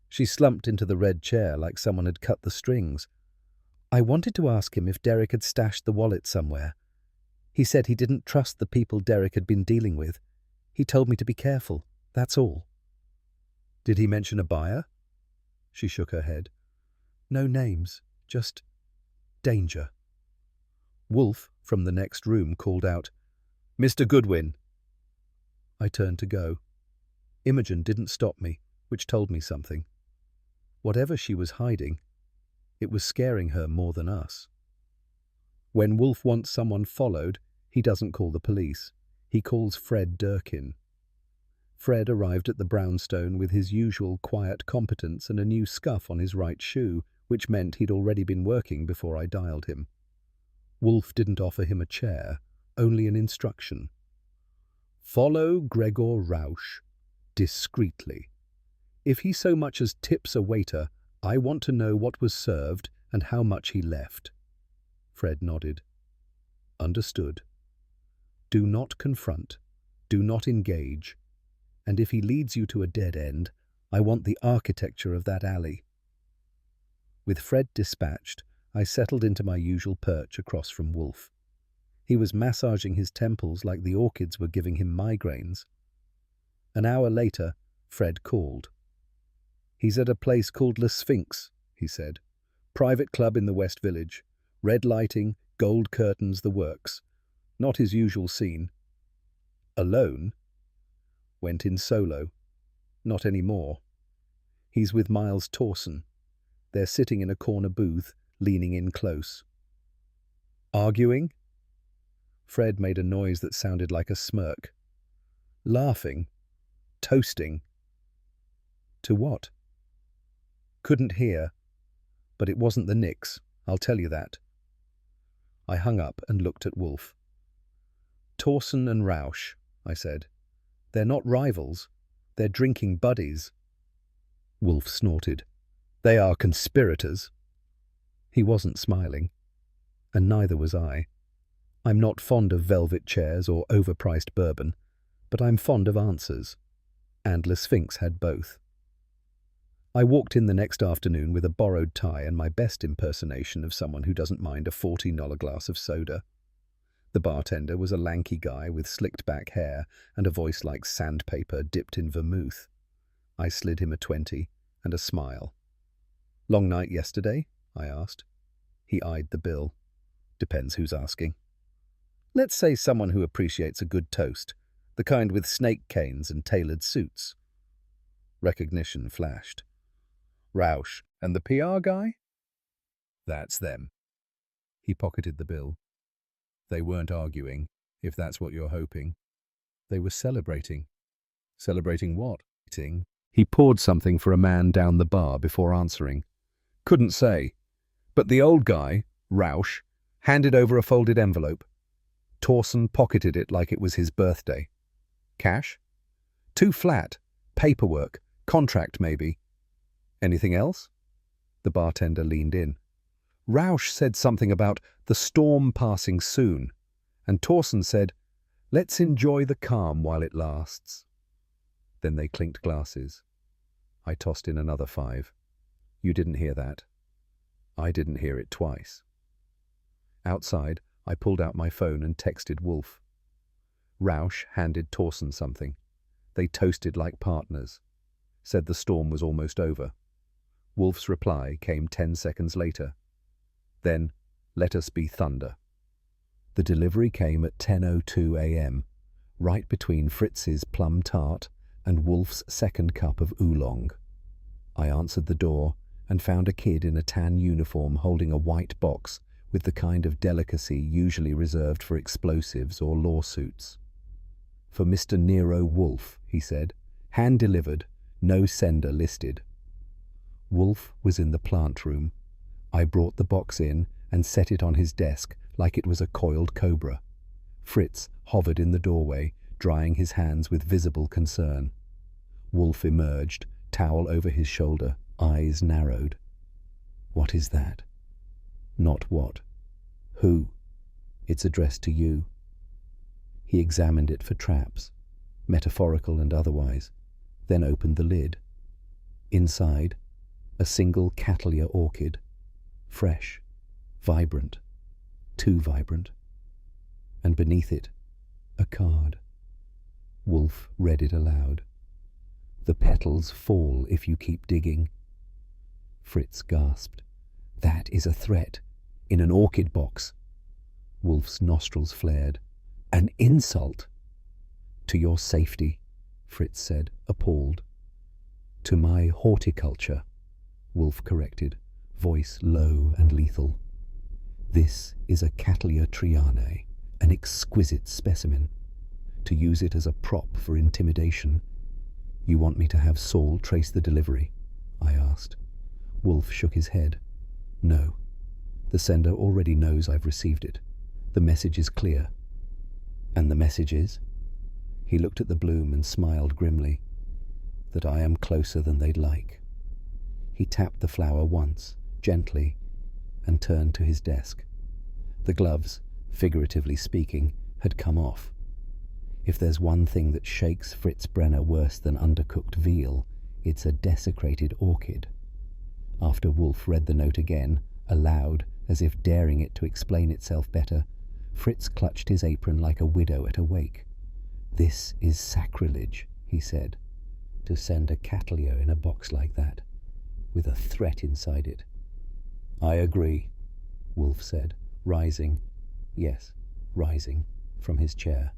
She slumped into the red chair like someone had cut the strings. "I wanted to ask him if Derek had stashed the wallet somewhere. He said he didn't trust the people Derek had been dealing with. He told me to be careful, that's all." "Did he mention a buyer?" She shook her head. "No names, just danger." Wolfe, from the next room, called out, "Mr. Goodwin." I turned to go. Imogen didn't stop me, which told me something. Whatever she was hiding, it was scaring her more than us. When Wolfe wants someone followed, he doesn't call the police. He calls Fred Durkin. Fred arrived at the brownstone with his usual quiet competence and a new scuff on his right shoe, which meant he'd already been working before I dialed him. Wolfe didn't offer him a chair, only an instruction. "Follow Gregor Rausch, discreetly. If he so much as tips a waiter, I want to know what was served and how much he left." Fred nodded. "Understood. Do not confront. Do not engage. And if he leads you to a dead end, I want the architecture of that alley." With Fred dispatched, I settled into my usual perch across from Wolfe. He was massaging his temples like the orchids were giving him migraines. An hour later, Fred called. "He's at a place called Le Sphinx," he said. "Private club in the West Village. Red lighting, gold curtains, the works. Not his usual scene." "Alone?" "Went in solo. Not anymore. He's with Miles Torson. They're sitting in a corner booth, leaning in close." "Arguing?" Fred made a noise that sounded like a smirk. "Laughing. Toasting." "To what?" "Couldn't hear. But it wasn't the Knicks, I'll tell you that." I hung up and looked at Wolfe. "Torson and Rausch," I said. "They're not rivals. They're drinking buddies." Wolfe snorted. "They are conspirators." He wasn't smiling, and neither was I. I'm not fond of velvet chairs or overpriced bourbon, but I'm fond of answers, and Le Sphinx had both. I walked in the next afternoon with a borrowed tie and my best impersonation of someone who doesn't mind a $14 glass of soda. The bartender was a lanky guy with slicked back hair and a voice like sandpaper dipped in vermouth. I slid him a 20 and a smile. "Long night yesterday?" I asked. He eyed the bill. "Depends who's asking." "Let's say someone who appreciates a good toast, the kind with snake canes and tailored suits." Recognition flashed. "Rausch and the PR guy?" "That's them." He pocketed the bill. "They weren't arguing, if that's what you're hoping. They were celebrating." "Celebrating what?" He poured something for a man down the bar before answering. "Couldn't say. But the old guy, Rausch, handed over a folded envelope. Torson pocketed it like it was his birthday. Cash? Too flat. Paperwork. Contract, maybe. Anything else?" The bartender leaned in. "Rausch said something about the storm passing soon, and Torson said, 'Let's enjoy the calm while it lasts.'" Then they clinked glasses. I tossed in another 5. "You didn't hear that." I didn't hear it twice. Outside, I pulled out my phone and texted Wolfe. Rausch handed Torson something. They toasted like partners. said the storm was almost over. Wolfe's reply came 10 seconds later. Then, let us be thunder. The delivery came at 10:02 a.m., right between Fritz's plum tart and Wolfe's second cup of oolong. I answered the door and found a kid in a tan uniform holding a white box with the kind of delicacy usually reserved for explosives or lawsuits. "For Mr. Nero Wolfe," he said. "Hand-delivered, no sender listed." Wolfe was in the plant room. I brought the box in and set it on his desk like it was a coiled cobra. Fritz hovered in the doorway, drying his hands with visible concern. Wolfe emerged, towel over his shoulder, eyes narrowed. "What is that?" "Not what. Who? It's addressed to you." He examined it for traps, metaphorical and otherwise, then opened the lid. Inside, a single Cattleya orchid, fresh, vibrant, too vibrant. And beneath it, a card. Wolfe read it aloud. "The petals fall if you keep digging." Fritz gasped. "That is a threat, in an orchid box." Wolfe's nostrils flared. "An insult!" "To your safety," Fritz said, appalled. "To my horticulture," Wolfe corrected, voice low and lethal. "This is a Cattleya trianae, an exquisite specimen. To use it as a prop for intimidation." "You want me to have Saul trace the delivery?" I asked. Wolfe shook his head. "No. The sender already knows I've received it. The message is clear." "And the message is?" He looked at the bloom and smiled grimly. "That I am closer than they'd like." He tapped the flower once, gently, and turned to his desk. The gloves, figuratively speaking, had come off. If there's one thing that shakes Fritz Brenner worse than undercooked veal, it's a desecrated orchid. After Wolfe read the note again, aloud, as if daring it to explain itself better, Fritz clutched his apron like a widow at a wake. "This is sacrilege," he said, "to send a Cattleya in a box like that, with a threat inside it." "I agree," Wolfe said, rising, yes, rising, from his chair.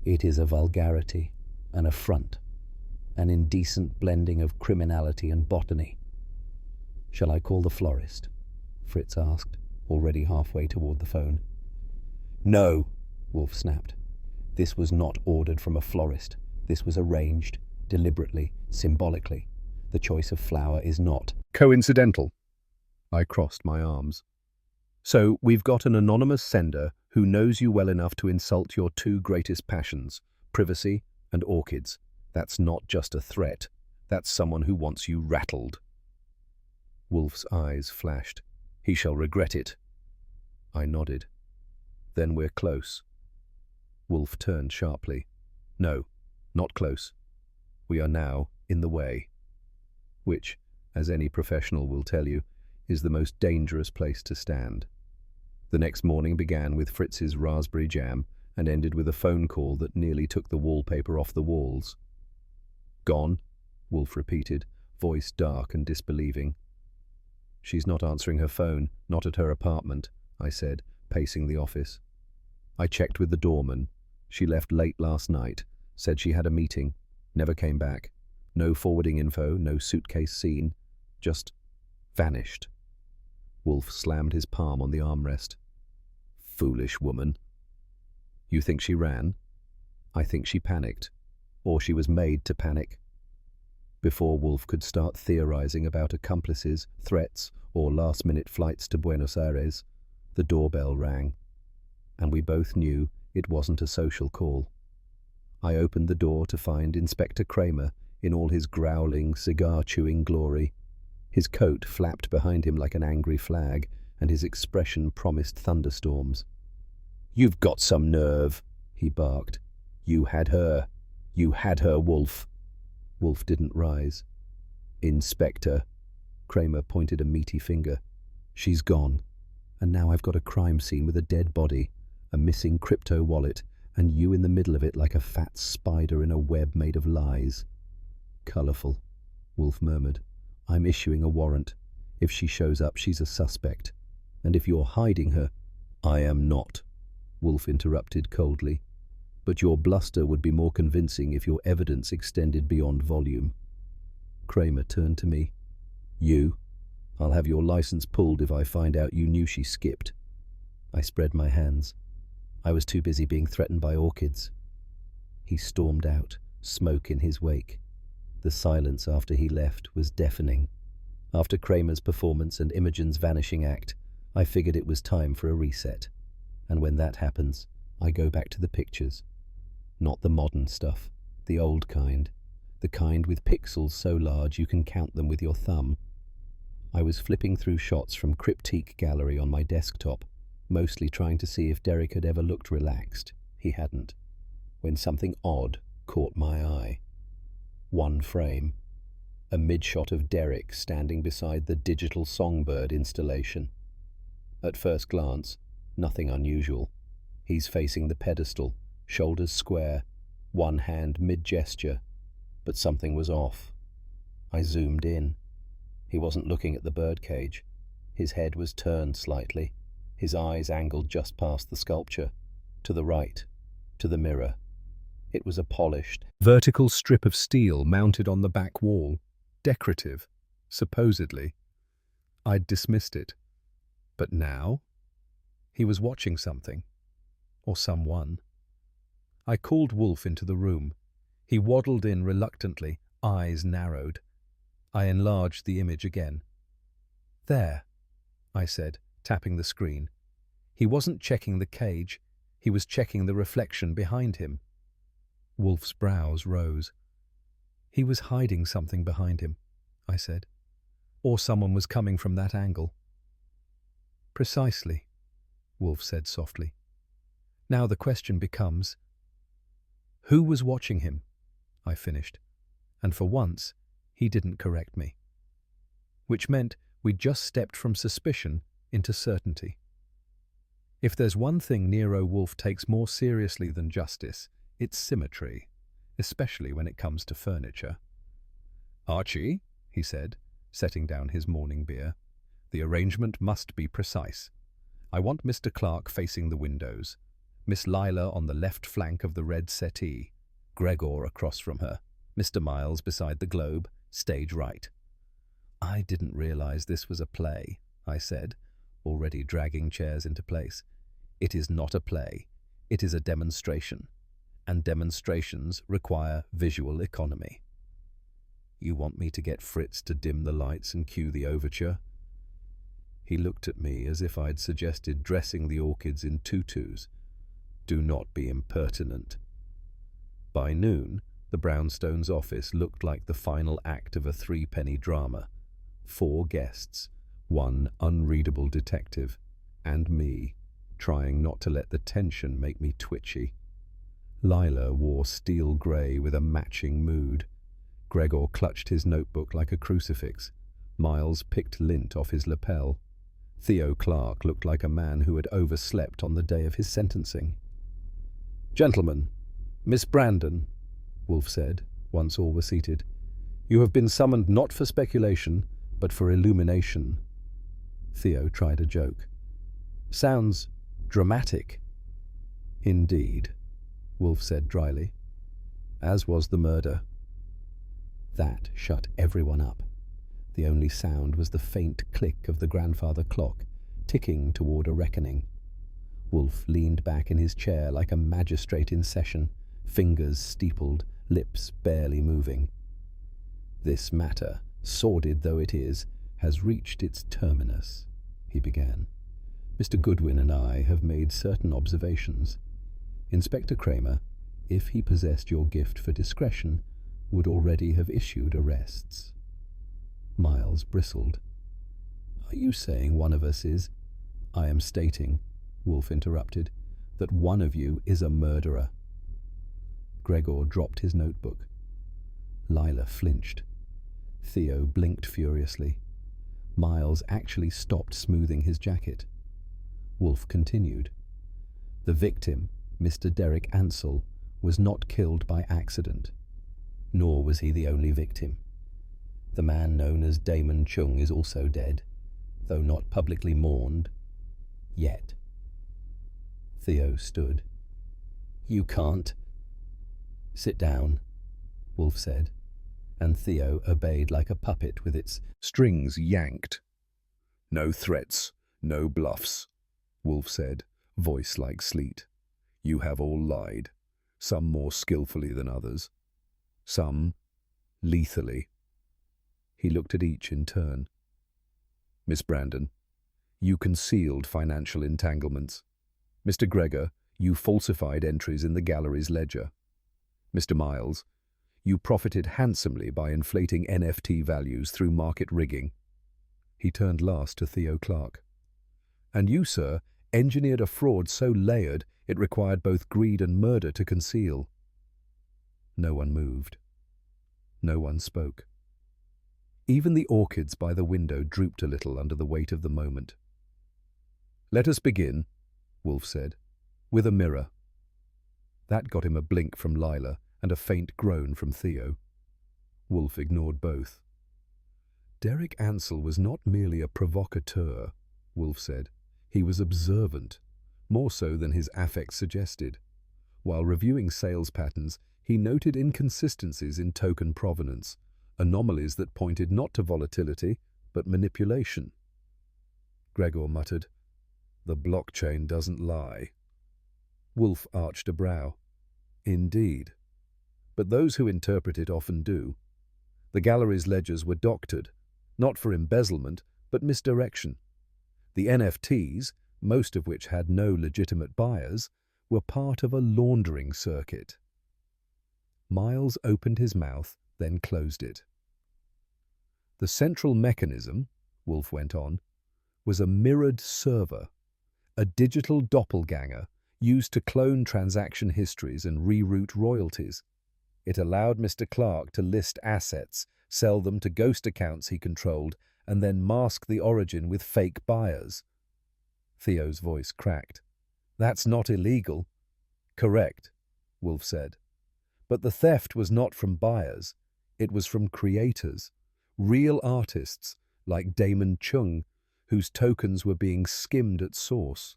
"It is a vulgarity, an affront, an indecent blending of criminality and botany." "Shall I call the florist?" Fritz asked, already halfway toward the phone. "No," Wolfe snapped. "This was not ordered from a florist. This was arranged, deliberately, symbolically. The choice of flower is not coincidental." I crossed my arms. "So we've got an anonymous sender who knows you well enough to insult your two greatest passions, privacy and orchids. That's not just a threat. That's someone who wants you rattled." Wolfe's eyes flashed. "He shall regret it." I nodded. "Then we're close." Wolfe turned sharply. "No, not close. We are now in the way." Which, as any professional will tell you, is the most dangerous place to stand. The next morning began with Fritz's raspberry jam and ended with a phone call that nearly took the wallpaper off the walls. "Gone?" Wolfe repeated, voice dark and disbelieving. "She's not answering her phone, not at her apartment," I said, pacing the office. "I checked with the doorman. She left late last night, said she had a meeting, never came back. No forwarding info, no suitcase seen, just vanished." Wolfe slammed his palm on the armrest. "Foolish woman." "You think she ran?" "I think she panicked, or she was made to panic." Before Wolfe could start theorizing about accomplices, threats, or last-minute flights to Buenos Aires, the doorbell rang, and we both knew it wasn't a social call. I opened the door to find Inspector Kramer in all his growling, cigar-chewing glory. His coat flapped behind him like an angry flag, and his expression promised thunderstorms. "You've got some nerve," he barked. "You had her. You had her, Wolfe." Wolfe didn't rise. "Inspector," Kramer pointed a meaty finger. "She's gone, and now I've got a crime scene with a dead body, a missing crypto wallet, and you in the middle of it like a fat spider in a web made of lies. Colourful, Wolfe murmured. "I'm issuing a warrant. If she shows up, she's a suspect. And if you're hiding her—" "I am not," Wolfe interrupted coldly. "But your bluster would be more convincing if your evidence extended beyond volume." Kramer turned to me. "You? I'll have your license pulled if I find out you knew she skipped." I spread my hands. I was too busy being threatened by orchids. He stormed out, smoke in his wake. The silence after he left was deafening. After Kramer's performance and Imogen's vanishing act, I figured it was time for a reset. And when that happens, I go back to the pictures. Not the modern stuff, the old kind. The kind with pixels so large you can count them with your thumb. I was flipping through shots from Cryptique Gallery on my desktop, mostly trying to see if Derek had ever looked relaxed. He hadn't. When something odd caught my eye. One frame. A mid-shot of Derek standing beside the digital songbird installation. At first glance, nothing unusual. He's facing the pedestal, shoulders square, one hand mid-gesture. But something was off. I zoomed in. He wasn't looking at the birdcage. His head was turned slightly, his eyes angled just past the sculpture, to the right, to the mirror. It was a polished, vertical strip of steel mounted on the back wall, decorative, supposedly. I'd dismissed it. But now? He was watching something. Or someone. I called Wolfe into the room. He waddled in reluctantly, eyes narrowed. I enlarged the image again. "There," I said, tapping the screen. He wasn't checking the cage. He was checking the reflection behind him. Wolfe's brows rose. "He was hiding something behind him," I said. "Or someone was coming from that angle." "Precisely," Wolfe said softly. "Now the question becomes, who was watching him?" I finished, and for once, he didn't correct me. Which meant we'd just stepped from suspicion into certainty. If there's one thing Nero Wolfe takes more seriously than justice, it's symmetry, especially when it comes to furniture. "Archie," he said, setting down his morning beer, "the arrangement must be precise. I want Mr. Clark facing the windows, Miss Lila on the left flank of the red settee, Gregor across from her, Mr. Miles beside the globe, stage right." "I didn't realize this was a play," I said, already dragging chairs into place. "It is not a play. It is a demonstration. And demonstrations require visual economy." "You want me to get Fritz to dim the lights and cue the overture?" He looked at me as if I'd suggested dressing the orchids in tutus. "Do not be impertinent." By noon, the Brownstones' office looked like the final act of a three-penny drama. 4 guests, 1 unreadable detective, and me, trying not to let the tension make me twitchy. Lila wore steel grey with a matching mood. Gregor clutched his notebook like a crucifix. Miles picked lint off his lapel. Theo Clark looked like a man who had overslept on the day of his sentencing. "Gentlemen, Miss Brandon," Wolfe said, once all were seated, "you have been summoned not for speculation, but for illumination." Theo tried a joke. "Sounds dramatic." "Indeed," Wolfe said dryly, "as was the murder." That shut everyone up. The only sound was the faint click of the grandfather clock, ticking toward a reckoning. Wolfe leaned back in his chair like a magistrate in session, fingers steepled, lips barely moving. "This matter, sordid though it is, has reached its terminus," he began. "Mr. Goodwin and I have made certain observations. Inspector Kramer, if he possessed your gift for discretion, would already have issued arrests." Miles bristled. "Are you saying one of us is—" "I am stating," Wolfe interrupted, "that one of you is a murderer." Gregor dropped his notebook. Lila flinched. Theo blinked furiously. Miles actually stopped smoothing his jacket. Wolfe continued. "The victim, Mr. Derek Ansell, was not killed by accident. Nor was he the only victim. The man known as Damon Chung is also dead, though not publicly mourned. Yet. Theo stood. You can't. Sit down, Wolfe said, and Theo obeyed like a puppet with its strings yanked. No threats, no bluffs, Wolfe said, voice like sleet. You have all lied, some more skillfully than others, some lethally. He looked at each in turn. Miss Brandon, you concealed financial entanglements. Mr. Gregor, you falsified entries in the gallery's ledger. Mr. Miles, you profited handsomely by inflating NFT values through market rigging. He turned last to Theo Clark. And you, sir, engineered a fraud so layered it required both greed and murder to conceal. No one moved. No one spoke. Even the orchids by the window drooped a little under the weight of the moment. Let us begin, Wolfe said, with a mirror. That got him a blink from Lila and a faint groan from Theo. Wolfe ignored both. Derek Ansell was not merely a provocateur, Wolfe said. He was observant, more so than his affect suggested. While reviewing sales patterns, he noted inconsistencies in token provenance, anomalies that pointed not to volatility, but manipulation. Gregor muttered, "The blockchain doesn't lie." Wolfe arched a brow. Indeed. But those who interpret it often do. The gallery's ledgers were doctored, not for embezzlement, but misdirection. The NFTs, most of which had no legitimate buyers, were part of a laundering circuit. Miles opened his mouth, then closed it. The central mechanism, Wolfe went on, was a mirrored server, a digital doppelganger used to clone transaction histories and reroute royalties. It allowed Mr. Clark to list assets, sell them to ghost accounts he controlled, and then mask the origin with fake buyers. Theo's voice cracked. That's not illegal. Correct, Wolfe said. But the theft was not from buyers. It was from creators, real artists like Damon Chung, whose tokens were being skimmed at source.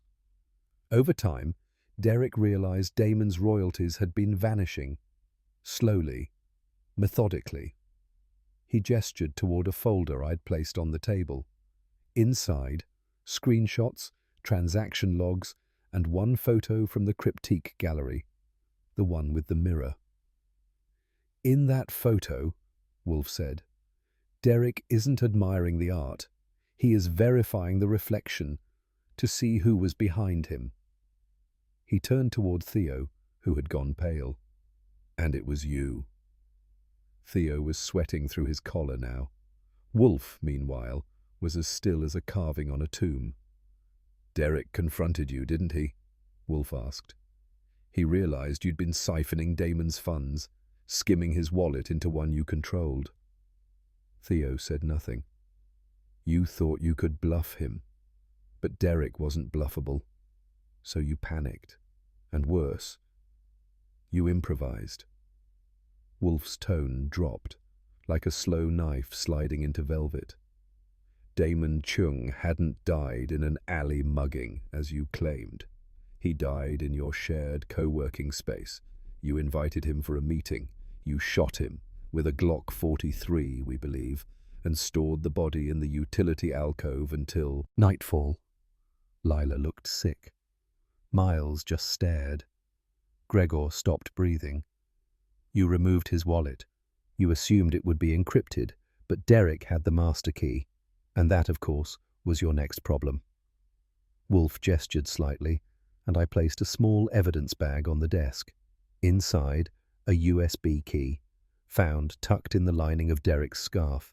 Over time, Derek realized Damon's royalties had been vanishing, slowly, methodically. He gestured toward a folder I'd placed on the table. Inside, screenshots, transaction logs, and one photo from the Cryptique gallery, the one with the mirror. In that photo, Wolfe said, Derek isn't admiring the art. He is verifying the reflection to see who was behind him. He turned toward Theo, who had gone pale. And it was you. Theo was sweating through his collar now. Wolfe, meanwhile, was as still as a carving on a tomb. Derek confronted you, didn't he? Wolfe asked. He realized you'd been siphoning Damon's funds, skimming his wallet into one you controlled. Theo said nothing. You thought you could bluff him, but Derek wasn't bluffable. So you panicked, and worse, you improvised. Wolfe's tone dropped, like a slow knife sliding into velvet. Damon Chung hadn't died in an alley mugging, as you claimed. He died in your shared co-working space. You invited him for a meeting. You shot him with a Glock 43, we believe, and stored the body in the utility alcove until nightfall. Lila looked sick. Miles just stared. Gregor stopped breathing. You removed his wallet. You assumed it would be encrypted, but Derek had the master key, and that, of course, was your next problem. Wolfe gestured slightly, and I placed a small evidence bag on the desk. Inside, a USB key, found tucked in the lining of Derek's scarf.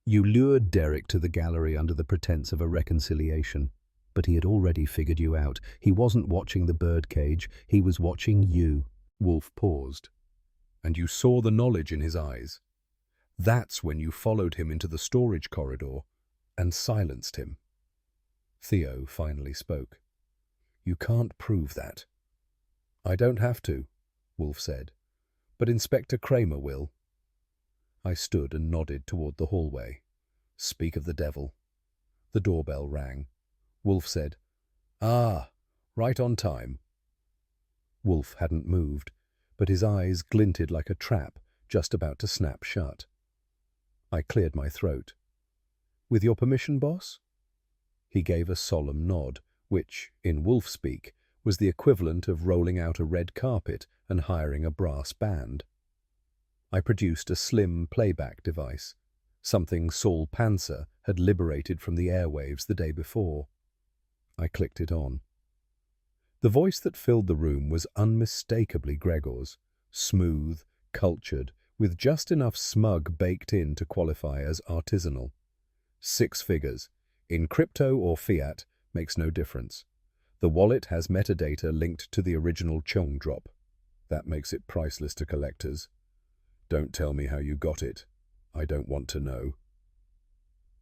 You lured Derek to the gallery under the pretense of a reconciliation, but he had already figured you out. He wasn't watching the birdcage, he was watching you. Wolfe paused. And you saw the knowledge in his eyes. That's when you followed him into the storage corridor and silenced him. Theo finally spoke. You can't prove that. I don't have to, Wolfe said, but Inspector Kramer will. I stood and nodded toward the hallway. Speak of the devil. The doorbell rang. Wolfe said, "Ah, right on time." Wolfe hadn't moved, but his eyes glinted like a trap just about to snap shut. I cleared my throat. "With your permission, boss?" He gave a solemn nod, which, in Wolfe speak, was the equivalent of rolling out a red carpet and hiring a brass band. I produced a slim playback device, something Saul Panzer had liberated from the airwaves the day before. I clicked it on. The voice that filled the room was unmistakably Gregor's, smooth, cultured, with just enough smug baked in to qualify as artisanal. 6 figures. In crypto or fiat, makes no difference. The wallet has metadata linked to the original Chong drop. That makes it priceless to collectors. Don't tell me how you got it. I don't want to know.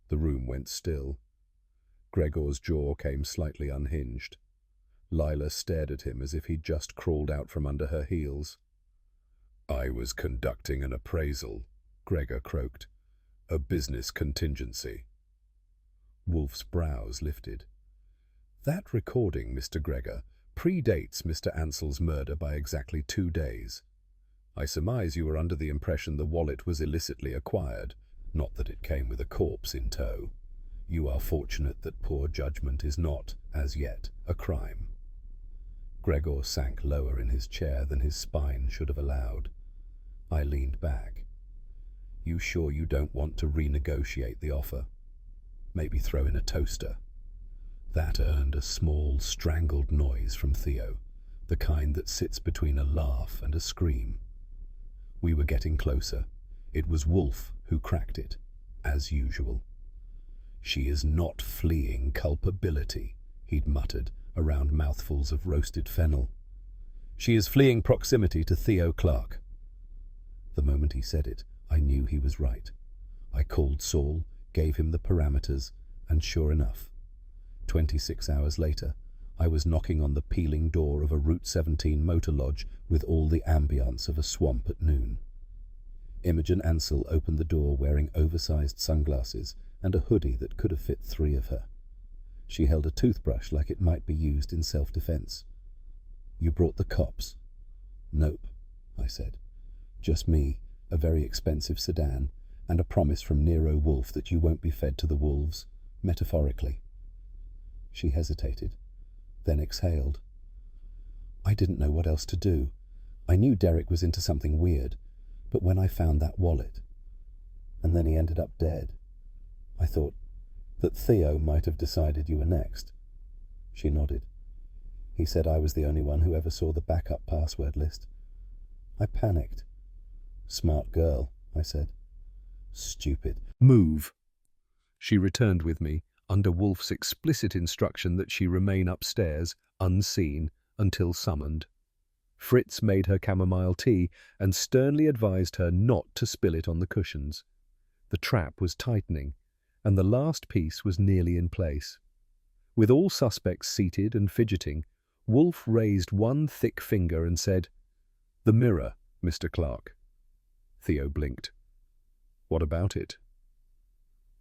The room went still. Gregor's jaw came slightly unhinged. Lila stared at him as if he'd just crawled out from under her heels. "I was conducting an appraisal," Gregor croaked. "A business contingency." Wolfe's brows lifted. "That recording, Mr. Gregor, predates Mr. Ansell's murder by exactly 2 days. I surmise you were under the impression the wallet was illicitly acquired, not that it came with a corpse in tow. You are fortunate that poor judgment is not, as yet, a crime." Gregor sank lower in his chair than his spine should have allowed. I leaned back. "You sure you don't want to renegotiate the offer? Maybe throw in a toaster?" That earned a small, strangled noise from Theo, the kind that sits between a laugh and a scream. We were getting closer. It was Wolfe who cracked it, as usual. "She is not fleeing culpability," he'd muttered, around mouthfuls of roasted fennel. "She is fleeing proximity to Theo Clark." The moment he said it, I knew he was right. I called Saul, gave him the parameters, and sure enough, 26 hours later, I was knocking on the peeling door of a Route 17 motor lodge with all the ambience of a swamp at noon. Imogen Ansell opened the door wearing oversized sunglasses and a hoodie that could have fit 3 of her. She held a toothbrush like it might be used in self-defense. "You brought the cops?" "Nope," I said. "Just me, a very expensive sedan, and a promise from Nero Wolfe that you won't be fed to the wolves, metaphorically." She hesitated, then exhaled. I didn't know what else to do. I knew Derek was into something weird, but when I found that wallet, and then he ended up dead, I thought that Theo might have decided you were next. She nodded. "He said I was the only one who ever saw the backup password list." I panicked. "Smart girl," I said. "Stupid." "Move." She returned with me, under Wolfe's explicit instruction that she remain upstairs, unseen, until summoned. Fritz made her chamomile tea and sternly advised her not to spill it on the cushions. The trap was tightening, and the last piece was nearly in place. With all suspects seated and fidgeting, Wolfe raised one thick finger and said, "The mirror, Mr. Clark." Theo blinked. "What about it?"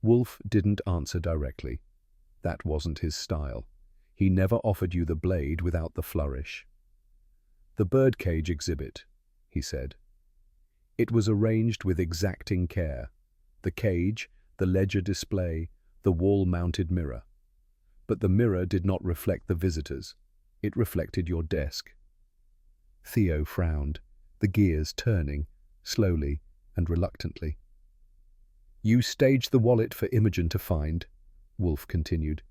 Wolfe didn't answer directly. That wasn't his style. He never offered you the blade without the flourish. "The birdcage exhibit," he said. It was arranged with exacting care. The cage, the ledger display, the wall-mounted mirror. But the mirror did not reflect the visitors. It reflected your desk. Theo frowned, the gears turning, slowly and reluctantly. "You staged the wallet for Imogen to find," Wolfe continued.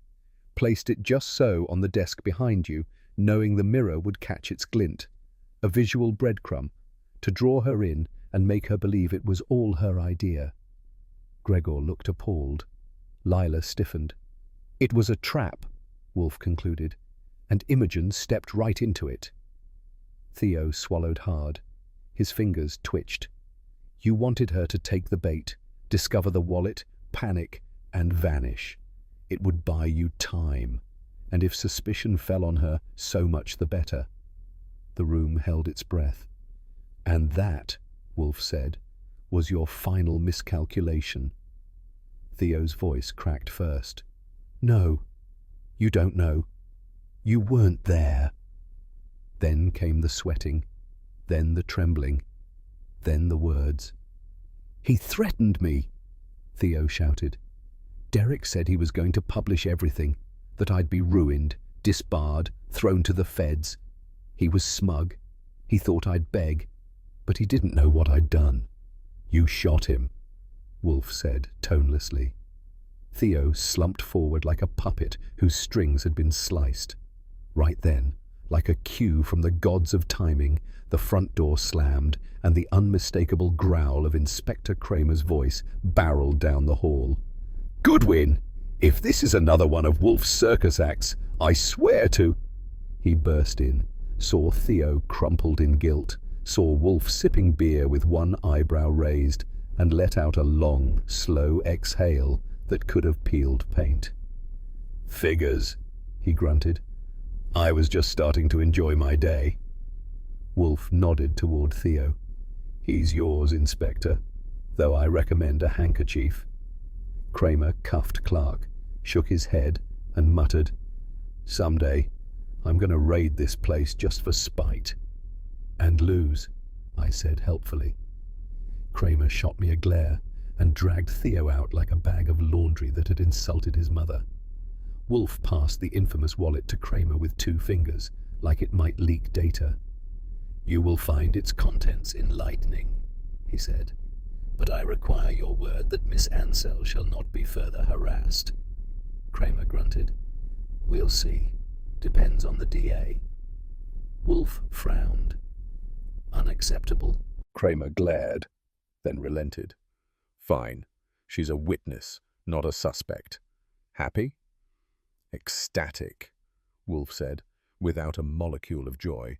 "Placed it just so on the desk behind you, knowing the mirror would catch its glint. A visual breadcrumb, to draw her in and make her believe it was all her idea." Gregor looked appalled. Lila stiffened. "It was a trap," Wolfe concluded, "and Imogen stepped right into it." Theo swallowed hard. His fingers twitched. "You wanted her to take the bait, discover the wallet, panic, and vanish. It would buy you time, and if suspicion fell on her, so much the better." The room held its breath. "And that," Wolfe said, was your final miscalculation. Theo's voice cracked first. No, you don't know. You weren't there. Then came the sweating, then the trembling, then the words. He threatened me, Theo shouted. Derek said he was going to publish everything, that I'd be ruined, disbarred, thrown to the feds. He was smug. He thought I'd beg, but he didn't know what I'd done. You shot him, Wolfe said tonelessly. Theo slumped forward like a puppet whose strings had been sliced. Right then, like a cue from the gods of timing, the front door slammed, and the unmistakable growl of Inspector Kramer's voice barreled down the hall. Goodwin, if this is another one of Wolfe's circus acts, I swear to... He burst in, saw Theo crumpled in guilt, saw Wolfe sipping beer with one eyebrow raised, and let out a long, slow exhale that could have peeled paint. Figures, he grunted. I was just starting to enjoy my day. Wolfe nodded toward Theo. He's yours, Inspector, though I recommend a handkerchief. Kramer cuffed Clark, shook his head, and muttered, Someday, I'm going to raid this place just for spite. And lose, I said helpfully. Kramer shot me a glare and dragged Theo out like a bag of laundry that had insulted his mother. Wolfe passed the infamous wallet to Kramer with 2 fingers, like it might leak data. You will find its contents enlightening, he said, but I require your word that Miss Ansell shall not be further harassed. Kramer grunted. We'll see. Depends on the DA. Wolfe frowned. Unacceptable. Kramer glared, then relented. Fine. She's a witness, not a suspect. Happy? Ecstatic, Wolfe said, without a molecule of joy.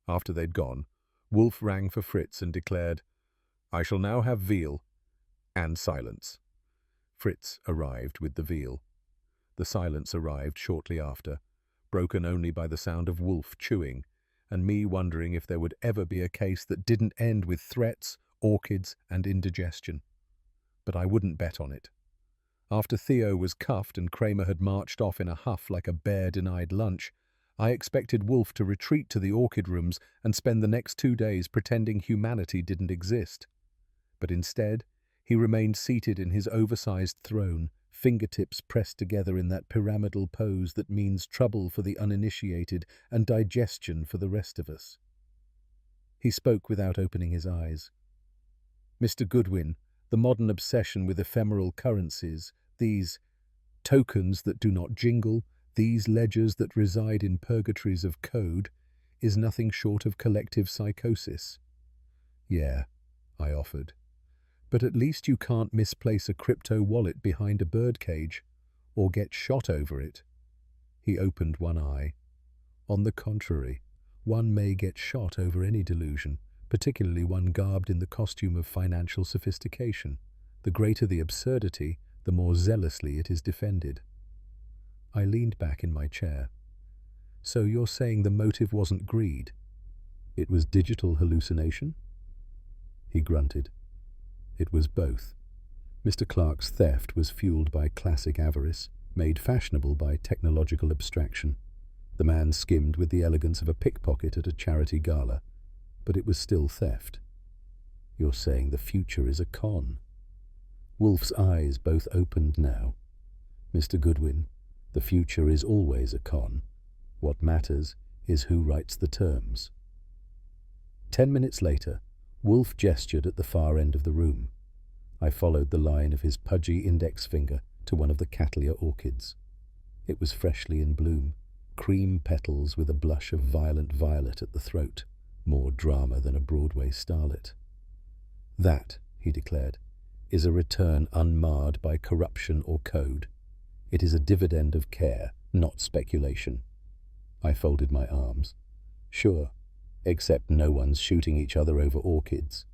After they'd gone, Wolfe rang for Fritz and declared, I shall now have veal and silence. Fritz arrived with the veal. The silence arrived shortly after, broken only by the sound of Wolfe chewing, and me wondering if there would ever be a case that didn't end with threats, orchids, and indigestion. But I wouldn't bet on it. After Theo was cuffed and Kramer had marched off in a huff like a bear denied lunch, I expected Wolfe to retreat to the orchid rooms and spend the next 2 days pretending humanity didn't exist. But instead, he remained seated in his oversized throne, fingertips pressed together in that pyramidal pose that means trouble for the uninitiated and digestion for the rest of us. He spoke without opening his eyes. Mr. Goodwin, the modern obsession with ephemeral currencies, these tokens that do not jingle, these ledgers that reside in purgatories of code, is nothing short of collective psychosis. Yeah, I offered. But at least you can't misplace a crypto wallet behind a birdcage, or get shot over it. He opened one eye. On the contrary, one may get shot over any delusion, particularly one garbed in the costume of financial sophistication. The greater the absurdity, the more zealously it is defended. I leaned back in my chair. So you're saying the motive wasn't greed? It was digital hallucination? He grunted. It was both. Mr. Clark's theft was fueled by classic avarice, made fashionable by technological abstraction. The man skimmed with the elegance of a pickpocket at a charity gala, but it was still theft. You're saying the future is a con. Wolfe's eyes both opened now. Mr. Goodwin, the future is always a con. What matters is who writes the terms. 10 minutes later, Wolfe gestured at the far end of the room. I followed the line of his pudgy index finger to one of the Cattleya orchids. It was freshly in bloom, cream petals with a blush of violent violet at the throat, more drama than a Broadway starlet. That, he declared, is a return unmarred by corruption or code. It is a dividend of care, not speculation. I folded my arms. Sure, except no one's shooting each other over orchids.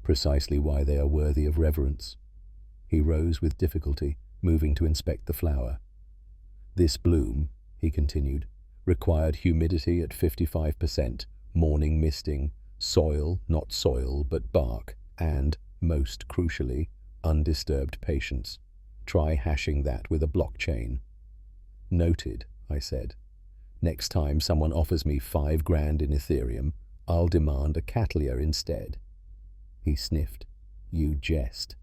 Precisely why they are worthy of reverence. He rose with difficulty, moving to inspect the flower. This bloom, he continued, required humidity at 55%, morning misting, soil, not soil, but bark, And, most crucially, undisturbed patience. Try hashing that with a blockchain. Noted, I said. Next time someone offers me $5,000 in Ethereum, I'll demand a Catlia instead. He sniffed. You jest.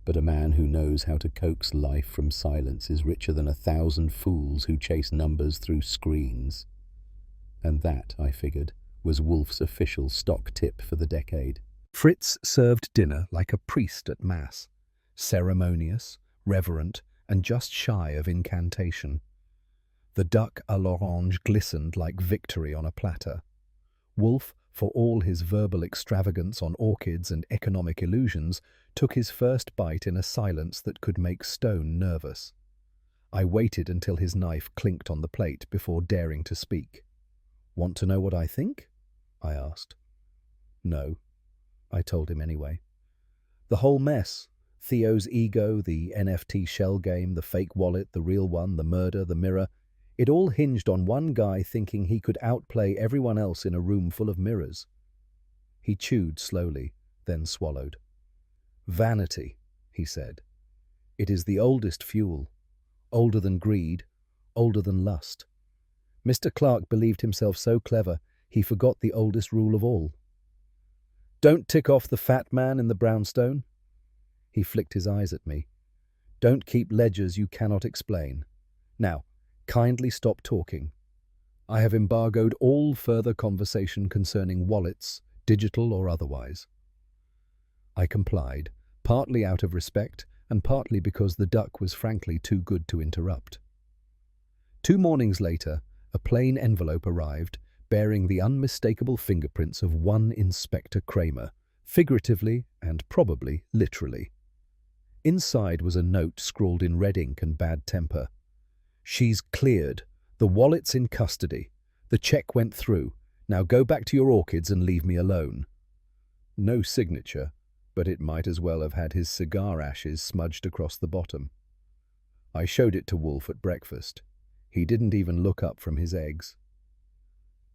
But a man who knows how to coax life from silence is richer than 1,000 fools who chase numbers through screens. And that, I figured, was Wolfe's official stock tip for the decade. Fritz served dinner like a priest at Mass, ceremonious, reverent, and just shy of incantation. The duck à l'orange glistened like victory on a platter. Wolfe, for all his verbal extravagance on orchids and economic illusions, took his first bite in a silence that could make stone nervous. I waited until his knife clinked on the plate before daring to speak. "Want to know what I think?" I asked. "No," I told him anyway. "The whole mess. Theo's ego, the NFT shell game, the fake wallet, the real one, the murder, the mirror. It all hinged on one guy thinking he could outplay everyone else in a room full of mirrors." He chewed slowly, then swallowed. "Vanity," he said. "It is the oldest fuel. Older than greed, older than lust. Mr. Clark believed himself so clever, he forgot the oldest rule of all. Don't tick off the fat man in the brownstone." He flicked his eyes at me. "Don't keep ledgers you cannot explain. Now, kindly stop talking. I have embargoed all further conversation concerning wallets, digital or otherwise." I complied, partly out of respect and partly because the duck was frankly too good to interrupt. 2 mornings later, a plain envelope arrived, bearing the unmistakable fingerprints of one Inspector Kramer, figuratively and probably literally. Inside was a note scrawled in red ink and bad temper. "She's cleared. The wallet's in custody. The check went through. Now go back to your orchids and leave me alone." No signature, but it might as well have had his cigar ashes smudged across the bottom. I showed it to Wolfe at breakfast. He didn't even look up from his eggs.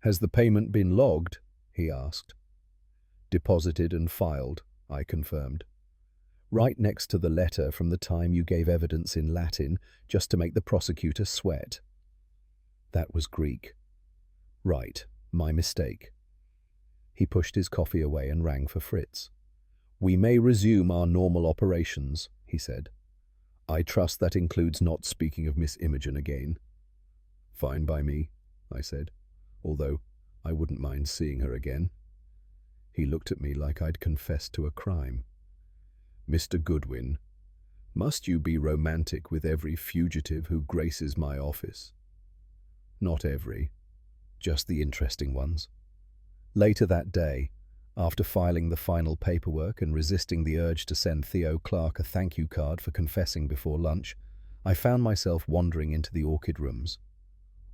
"Has the payment been logged?" he asked. "Deposited and filed," I confirmed. "Right next to the letter from the time you gave evidence in Latin, just to make the prosecutor sweat." That was Greek. "Right, my mistake." He pushed his coffee away and rang for Fritz. "We may resume our normal operations," he said. "I trust that includes not speaking of Miss Imogen again." "Fine by me," I said, "although I wouldn't mind seeing her again." He looked at me like I'd confessed to a crime. "Mr. Goodwin, must you be romantic with every fugitive who graces my office?" "Not every, just the interesting ones." Later that day, after filing the final paperwork and resisting the urge to send Theo Clark a thank you card for confessing before lunch, I found myself wandering into the orchid rooms.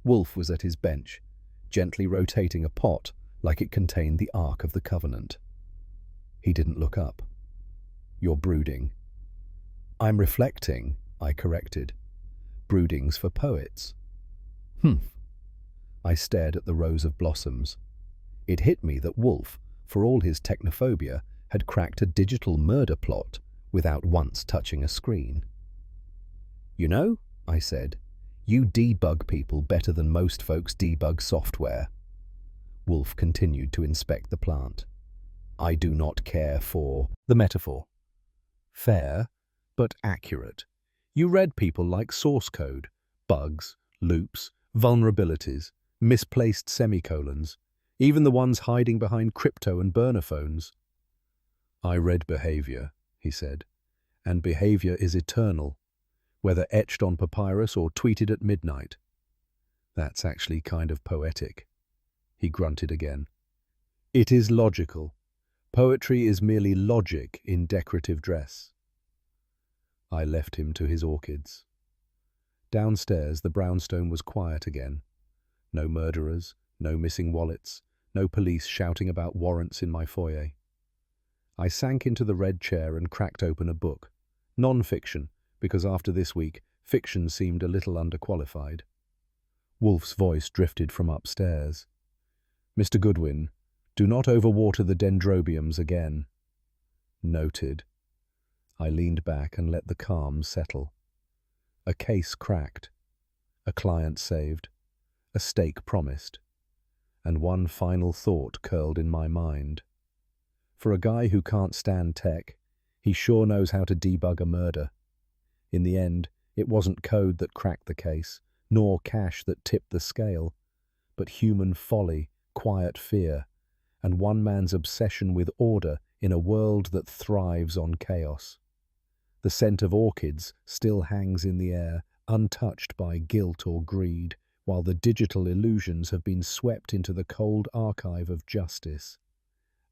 Wolfe was at his bench, gently rotating a pot like it contained the Ark of the Covenant. He didn't look up. "You're brooding." "I'm reflecting," I corrected. "Brooding's for poets." "Humph." I stared at the rows of blossoms. It hit me that Wolfe, for all his technophobia, had cracked a digital murder plot without once touching a screen. "You know," I said, "you debug people better than most folks debug software." Wolfe continued to inspect the plant. "I do not care for the metaphor. Fair, but accurate. You read people like source code, bugs, loops, vulnerabilities, misplaced semicolons, even the ones hiding behind crypto and burner phones." "I read behavior," he said, "and behavior is eternal, whether etched on papyrus or tweeted at midnight." "That's actually kind of poetic." He grunted again. "It is logical. Poetry is merely logic in decorative dress." I left him to his orchids. Downstairs, the brownstone was quiet again. No murderers, no missing wallets, no police shouting about warrants in my foyer. I sank into the red chair and cracked open a book. Non-fiction, because after this week, fiction seemed a little underqualified. Wolfe's voice drifted from upstairs. "Mr. Goodwin, do not overwater the dendrobiums again." Noted. I leaned back and let the calm settle. A case cracked, a client saved, a stake promised, and one final thought curled in my mind. For a guy who can't stand tech, he sure knows how to debug a murder. In the end, it wasn't code that cracked the case, nor cash that tipped the scale, but human folly, quiet fear, and one man's obsession with order in a world that thrives on chaos. The scent of orchids still hangs in the air, untouched by guilt or greed, while the digital illusions have been swept into the cold archive of justice.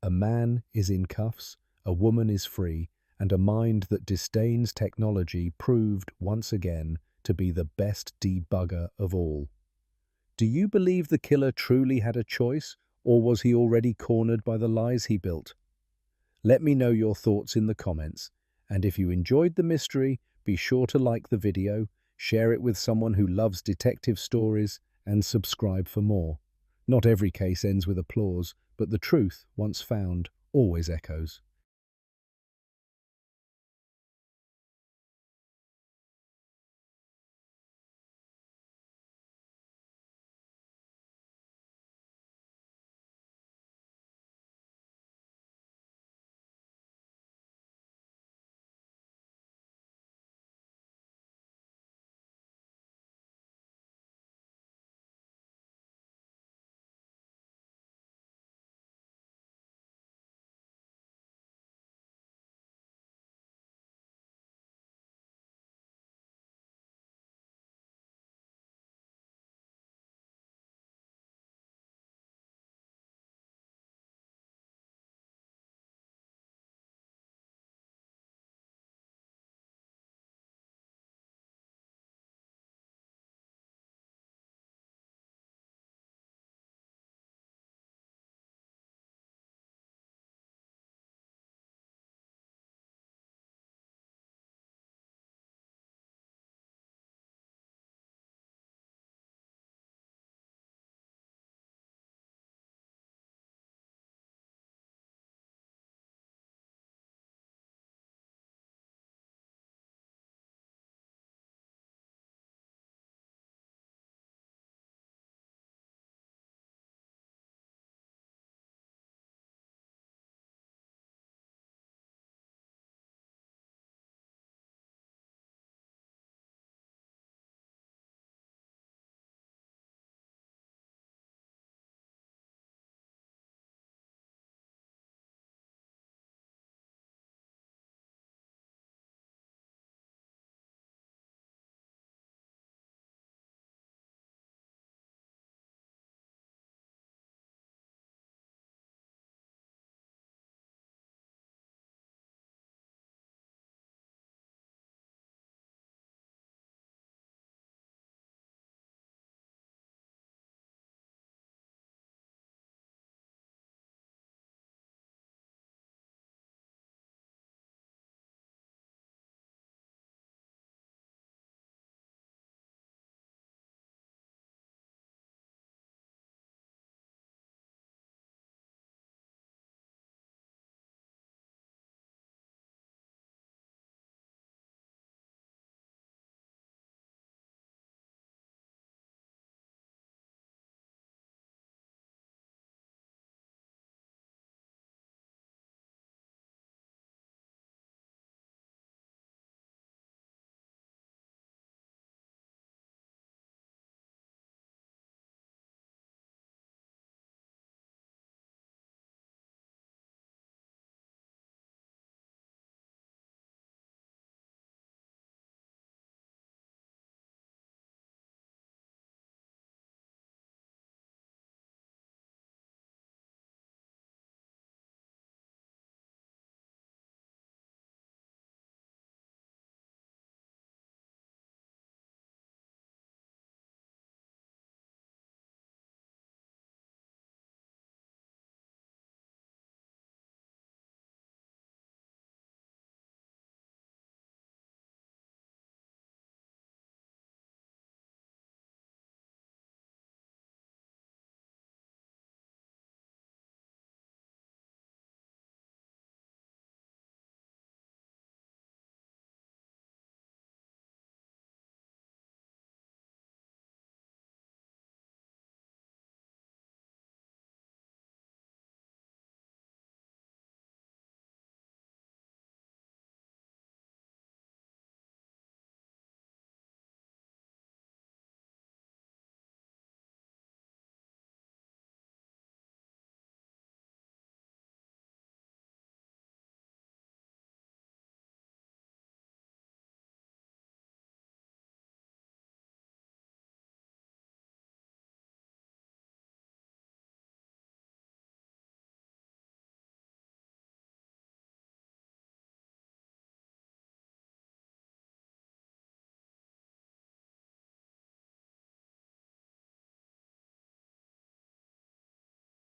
A man is in cuffs, a woman is free, and a mind that disdains technology proved, once again, to be the best debugger of all. Do you believe the killer truly had a choice, or was he already cornered by the lies he built? Let me know your thoughts in the comments, and if you enjoyed the mystery, be sure to like the video, share it with someone who loves detective stories, and subscribe for more. Not every case ends with applause, but the truth, once found, always echoes.